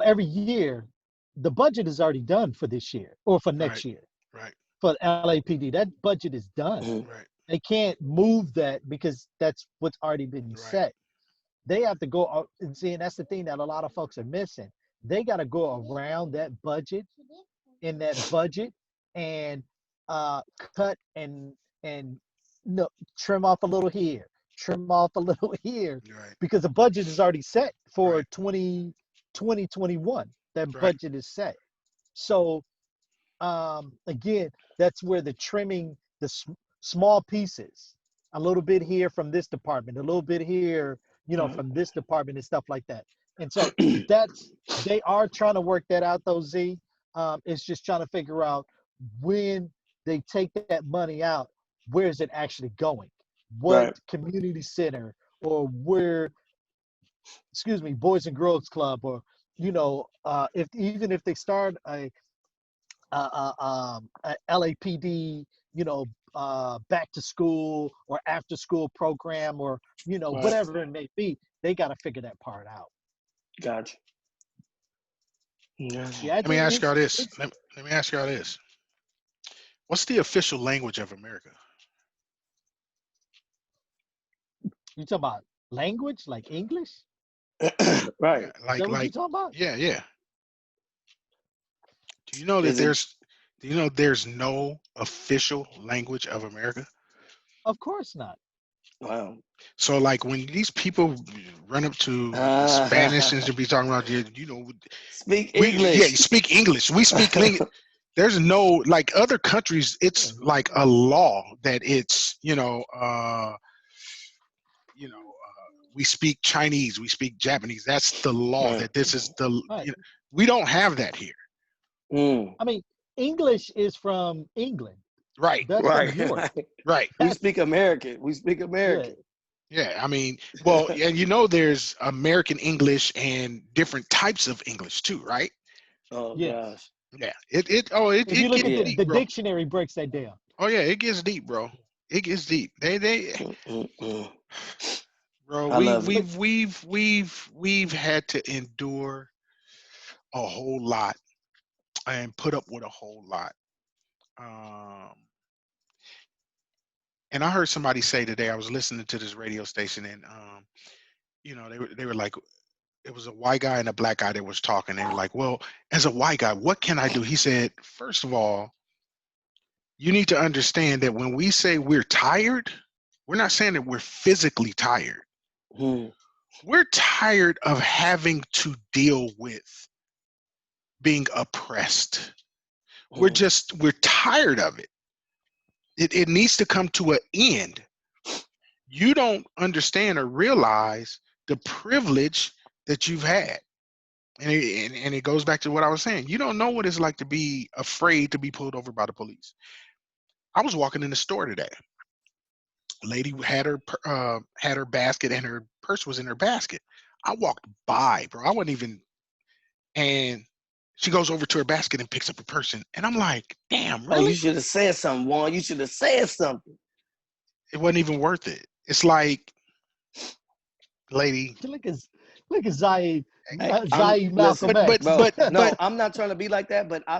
Every year, the budget is already done for this year or for Right, next year right, for LAPD. That budget is done. bro? right, They can't move that because that's what's already been right, set. They have to go out and see, and that's the thing that a lot of folks are missing. They got to go around that budget, in that budget, and cut and no, trim off a little here, trim off a little here, right, because the budget is already set for right, 2021. That right, budget is set. So again, that's where the trimming, the small pieces, a little bit here from this department, a little bit here, Right. from this department and stuff like that. And so that's they are trying to work that out, though, Z. It's just trying to figure out when they take that money out, where is it actually going? What Right. community center, or where, excuse me, Boys and Girls Club, or if even if they start a LAPD, back to school or after school program, or Right. whatever it may be, they got to figure that part out. Gotcha. Gotcha. Yeah, I Let me think ask y'all this. it's Let me ask y'all this. What's the official language of America? you talking about language like English? Right. Yeah, Is that what you talking about? yeah, yeah. Do you know that Is it do you know there's no official language of America? Of course not. Wow. So like when these people run up to the Spanish and to be talking about, Speak you English. speak English. We speak English. There's no, like other countries, it's like a law that it's, we speak Chinese, we speak Japanese. That's the law. Mm. That this is the, Right. we don't have that here. Mm. I mean, English is from England. Right. That's from Right. Europe. Right. We That's speak American. We speak yeah, American. Yeah. I mean, well, and there's American English and different types of English too, right? Oh yes. gosh. Yeah. It If you look gets at Yeah. deep, the bro. dictionary breaks that down. Oh yeah, it gets deep, bro. It gets deep. Mm. Bro, I love it. But we've had to endure a whole lot and put up with a whole lot. Um, and I heard somebody say today, I was listening to this radio station, and they were like, it was a white guy and a black guy that was talking. They were like, well, as a white guy, what can I do? He said, first of all, you need to understand that when we say we're tired, we're not saying that we're physically tired. Mm. We're tired of having to deal with being oppressed. Mm. We're tired of it. It needs to come to an end. You don't understand or realize the privilege that you've had. And it goes back to what I was saying. You don't know what it's like to be afraid to be pulled over by the police. I was walking in the store today. Lady had her basket and her purse was in her basket. I walked by, bro. I wasn't even, and she goes over to her basket and picks up her purse, and I'm like, damn, Oh, you really? should have said something, Juan. You should have said something. It wasn't even worth it. It's like, lady, Look at Zaid, Hey, Zaid listen, Malcolm but but X. bro. but No, but I'm not trying to be like that, but I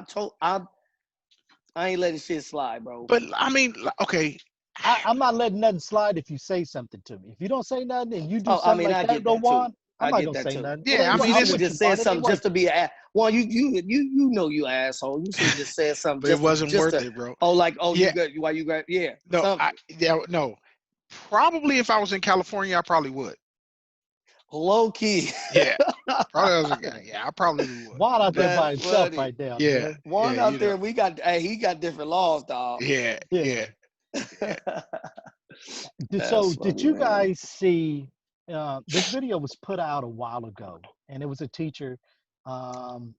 ain't letting shit slide, bro. but I mean, okay, I'm not letting nothing slide if you say something to me. If you don't say nothing and you do Oh, I something mean, like I that, get no that too. one, I'm I not get gonna that say too. nothing. yeah, I You mean, should I'm have with just you, bud. said It ain't something just worth to it. be a well. You know you asshole. You should have just said something but it wasn't just worth to it, bro. you Yeah, got why you got no, something no. Probably if I was in California, I probably would. low key. Yeah, probably I was. Yeah, I probably would. Juan out there by That's himself funny. right now, Yeah, man. One yeah, out there, he got different laws, dog. yeah, Yeah. yeah, yeah. That's So did funny, you man. guys see this video was put out a while ago, and it was a teacher. Um,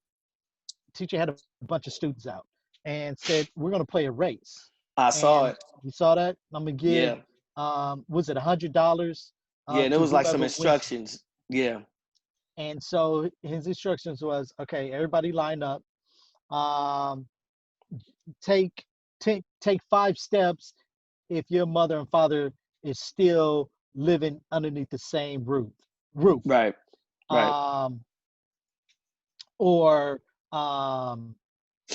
teacher had a bunch of students out and said, "We're going to play a race." I saw And it. you saw that? I'm gonna give Yeah, was it $100 yeah, and it to was like some whoever wins. instructions. Yeah, And so his instructions was, okay, everybody line up. Um, take take 5 steps if your mother and father is still living underneath the same roof. right, right. Um, or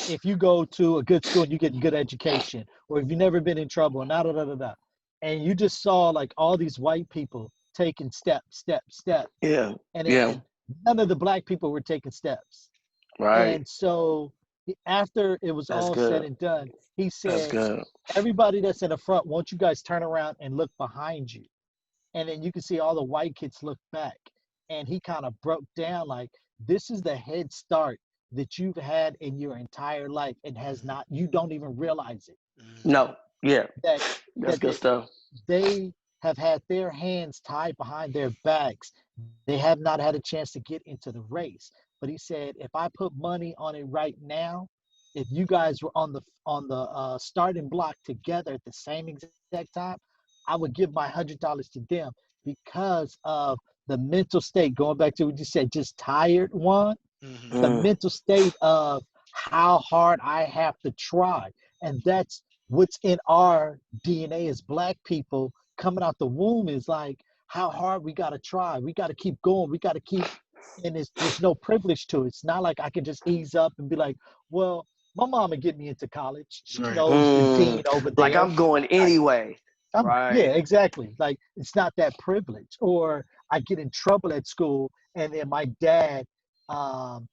if you go to a good school and you get good education, or if you've never been in trouble, and da da da da da, and you just saw like all these white people taking step, Yeah, and yeah, then none of the black people were taking steps. right. And so after it was That's all said good. and done, he That's said, good. "Everybody that's in the front, won't you guys turn around and look behind you?" And then you can see all the white kids look back. And he kind of broke down like, this is the head start that you've had in your entire life and has not, you don't even realize it. Mhm, No, yeah, That that's that good they, stuff. they have had their hands tied behind their backs. They have not had a chance to get into the race. But he said, if I put money on it right now, if you guys were on the starting block together at the same exact time, I would give my $100 to them because of the mental state. Going back to what you said, just tired one, mhm, the Mm, mental state of how hard I have to try. And that's what's in our DNA as black people coming out the womb is like how hard we got to try. We got to keep going. We got to keep, and there's no privilege to it. It's not like I can just ease up and be like, well, my mama get me into college. She right. knows the dean mm. over Like there. I'm going anyway. Yeah, Right. exactly. Like it's not that privilege. Or I get in trouble at school, and then my dad um,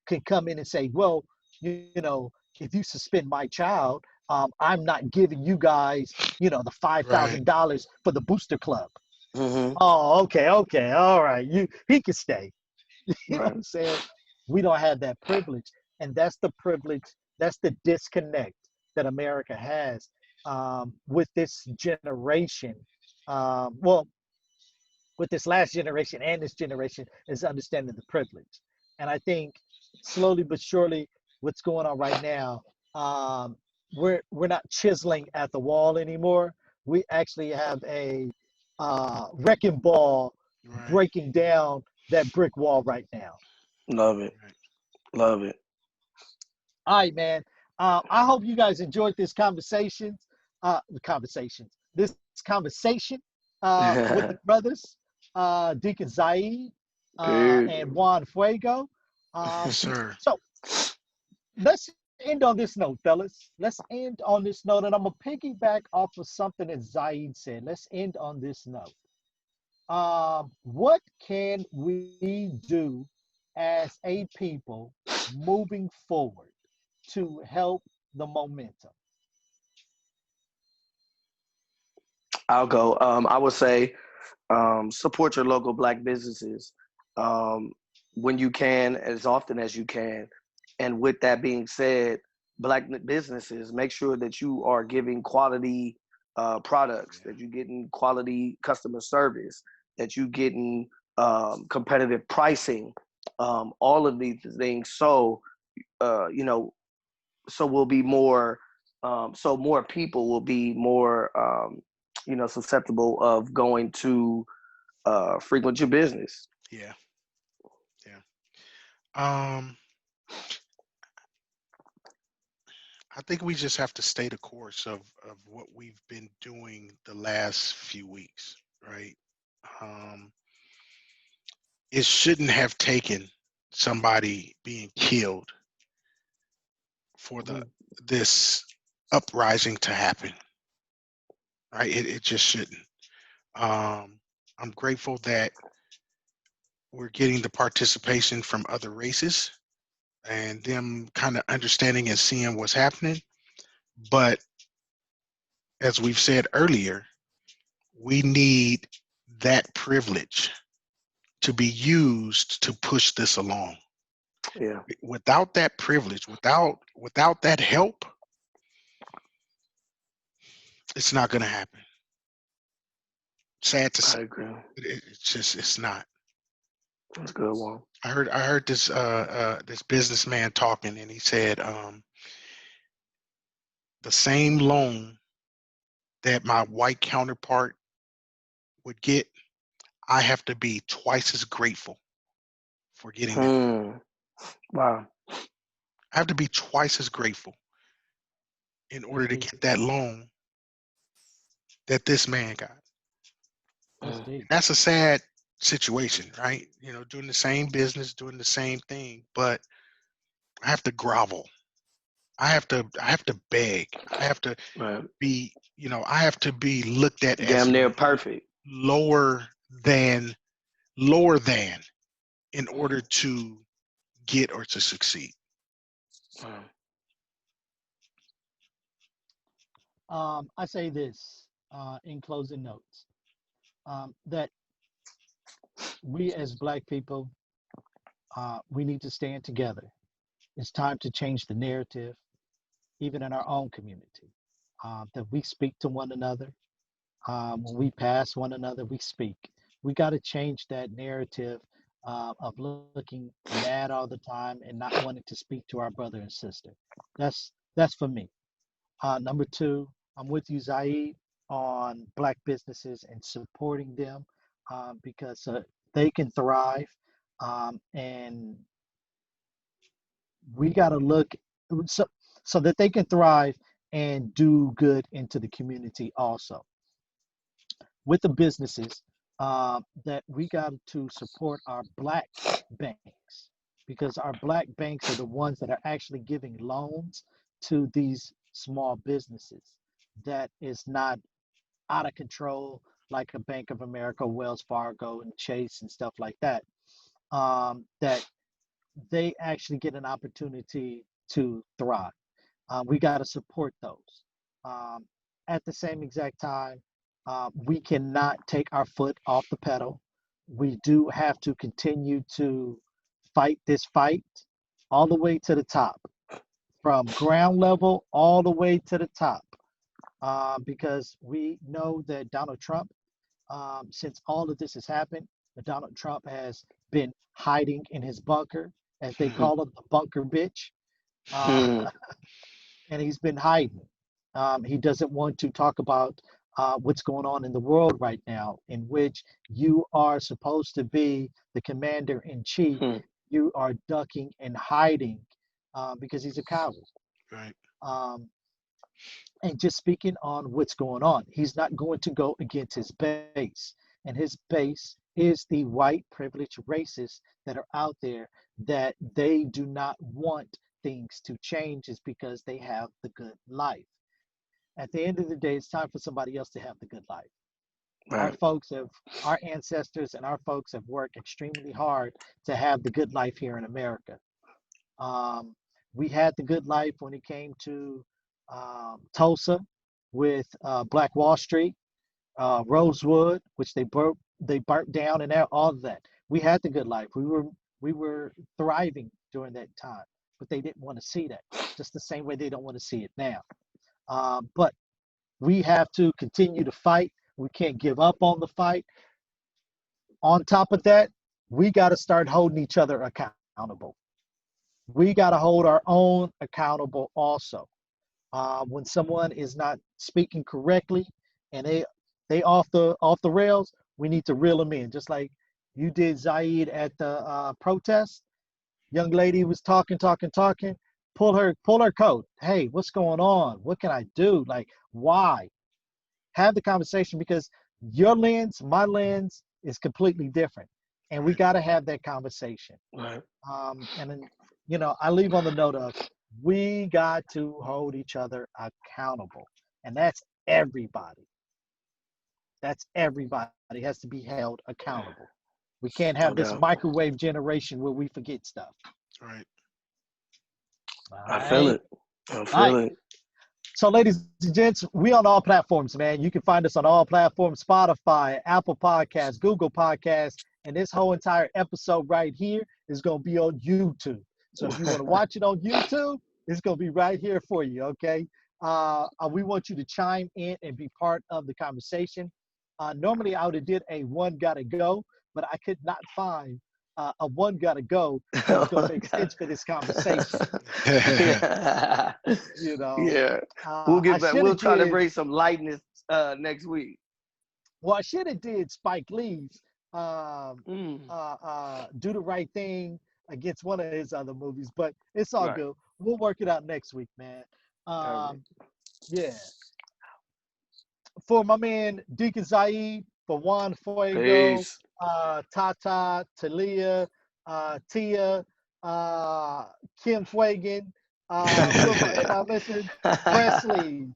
can come in and say, "Well, you know, if you suspend my child, I'm not giving you guys, the Right. $5,000 for the booster club. Mm-hmm. Oh, okay, okay, all right. He can stay. You know what Right. I'm saying? We don't have that privilege, and that's the privilege. That's the disconnect that America has with this generation. Well, with this last generation and this generation is understanding the privilege. And I think slowly but surely, what's going on right now, um, we're not chiseling at the wall anymore. We actually have a wrecking ball Right. breaking down that brick wall right now. Love it. Right. Love it. All right, man. I hope you guys enjoyed this this conversation with the brothers, Deacon Zaid Peace. and Juan Fuego. Yes, sir. So let's end on this note, fellas. Let's end on this note, and I'm gonna piggyback off of something that Zaid said. Let's end on this note. What can we do as a people moving forward to help the momentum? I'll go. I would say support your local black businesses um, when you can, as often as you can. And with that being said, black businesses, make sure that you are giving quality products, Yeah. that you're getting quality customer service, that you're getting competitive pricing, all of these things. So, you know, so we'll be more, so more people will be more, susceptible of going to frequent your business. Yeah. Yeah. Um, I think we just have to stay the course of what we've been doing the last few weeks, right? Um, it shouldn't have taken somebody being killed for the Mhm. this uprising to happen, right? It just shouldn't. Um, I'm grateful that we're getting the participation from other races and them kind of understanding and seeing what's happening. But as we've said earlier, we need that privilege to be used to push this along. Yeah, Without that privilege, without that help, it's not going to happen. Sad to say, I agree. it's just it's not. That's a good one. I heard this businessman talking, and he said the same loan that my white counterpart would get, I have to be twice as grateful for getting that. Hmm. Wow. I have to be twice as grateful in That's order to deep. get that loan that this man got. That's Mm. deep. That's a sad situation, right? Doing the same business, doing the same thing, but I have to grovel. I have to beg. I have to Right. I have to be looked at as Damn near perfect. lower than lower than in order to get or to succeed. Wow. I say this in closing notes that we as Black people, we need to stand together. It's time to change the narrative, even in our own community, that we speak to one another. When we pass one another, we speak. We got to change that narrative of looking mad all the time and not wanting to speak to our brother and sister. That's for me. Number two, I'm with you, Zaid, on Black businesses and supporting them because they can thrive. And we got to look so, so that they can thrive and do good into the community also. With the businesses, that we got to support our Black banks because our Black banks are the ones that are actually giving loans to these small businesses that is not out of control like a Bank of America, Wells Fargo, and Chase and stuff like that. That they actually get an opportunity to thrive. We got to support those. Um, at the same exact time, we cannot take our foot off the pedal. We do have to continue to fight this fight all the way to the top, from ground level all the way to the top, because we know that Donald Trump, since all of this has happened, Donald Trump has been hiding in his bunker, as they call him, the bunker bitch. Uh, and he's been hiding. He doesn't want to talk about what's going on in the world right now, in which you are supposed to be the commander in chief. You are ducking and hiding because he's a coward. Right. Um, and just speaking on what's going on, he's not going to go against his base. And his base is the white privileged racists that are out there, that they do not want things to change, is because they have the good life. At the end of the day, it's time for somebody else to have the good life. Our Right. folks have, our ancestors and our folks have worked extremely hard to have the good life here in America. Um, we had the good life when it came to Tulsa with Black Wall Street, Rosewood, which they burnt down, and all of that. We had the good life. We were thriving during that time, but they didn't want to see that. Just the same way they don't want to see it now. But we have to continue to fight. We can't give up on the fight. On top of that, we got to start holding each other accountable. We got to hold our own accountable also. When someone is not speaking correctly and they off the rails, we need to reel them in, just like you did, Zaid, at the protest. Young lady was talking. Pull her coat. Hey, what's going on? What can I do? Like, why? Have the conversation, because your lens, my lens is completely different, and we Right. got to have that conversation. Right. And then, I leave on the note of, we got to hold each other accountable, and that's everybody. That's everybody has to be held accountable. We can't have No this doubt. microwave generation where we forget stuff. Right. All I feel right. it. I All right. feel it. So, ladies and gents, we on all platforms, man. You can find us on all platforms: Spotify, Apple Podcasts, Google Podcasts, and this whole entire episode right here is going to be on YouTube. So, if you want to watch it on YouTube, it's going to be right here for you, okay? We want you to chime in and be part of the conversation. Normally, I would have did a one gotta go, but I could not find a one gotta go that was going to make sense for this conversation. Yeah. You know, Yeah. We'll I get back. should We'll have try to did. bring some lightness next week. Well, I should have did Spike Lee's Mm. Do the Right Thing against one of his other movies, but it's all Right. good. We'll work it out next week, man. Perfect. Um, yeah. For my man Deacon Zaid, for Juan Fuego, Peace. Tata, Talia, Tia, uh, Kim Fuegan, am I missing? Presley.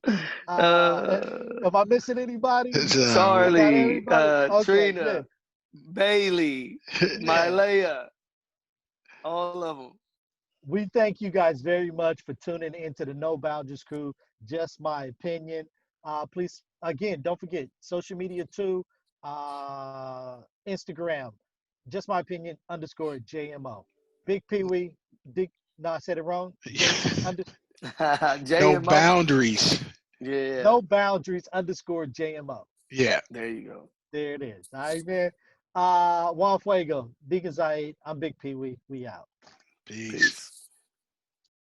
Uh, uh, am I missing anybody? It's, I got Charlie, everybody. Okay, Trina, good. Bailey, Yeah. Mylea, all of them. We thank you guys very much for tuning into the No Boundaries crew. Just my opinion. Please, again, don't forget social media too. Instagram. Just my opinion underscore JMO. Big Pee Wee. Dick. No, I said it wrong. Under, no JMO. boundaries. Yeah, no boundaries underscore JMO. Yeah. there you go. There it is. All right, man. Juan Fuego. Deacon Zaid. I'm Big Pee Wee. We out. Peace. Peace.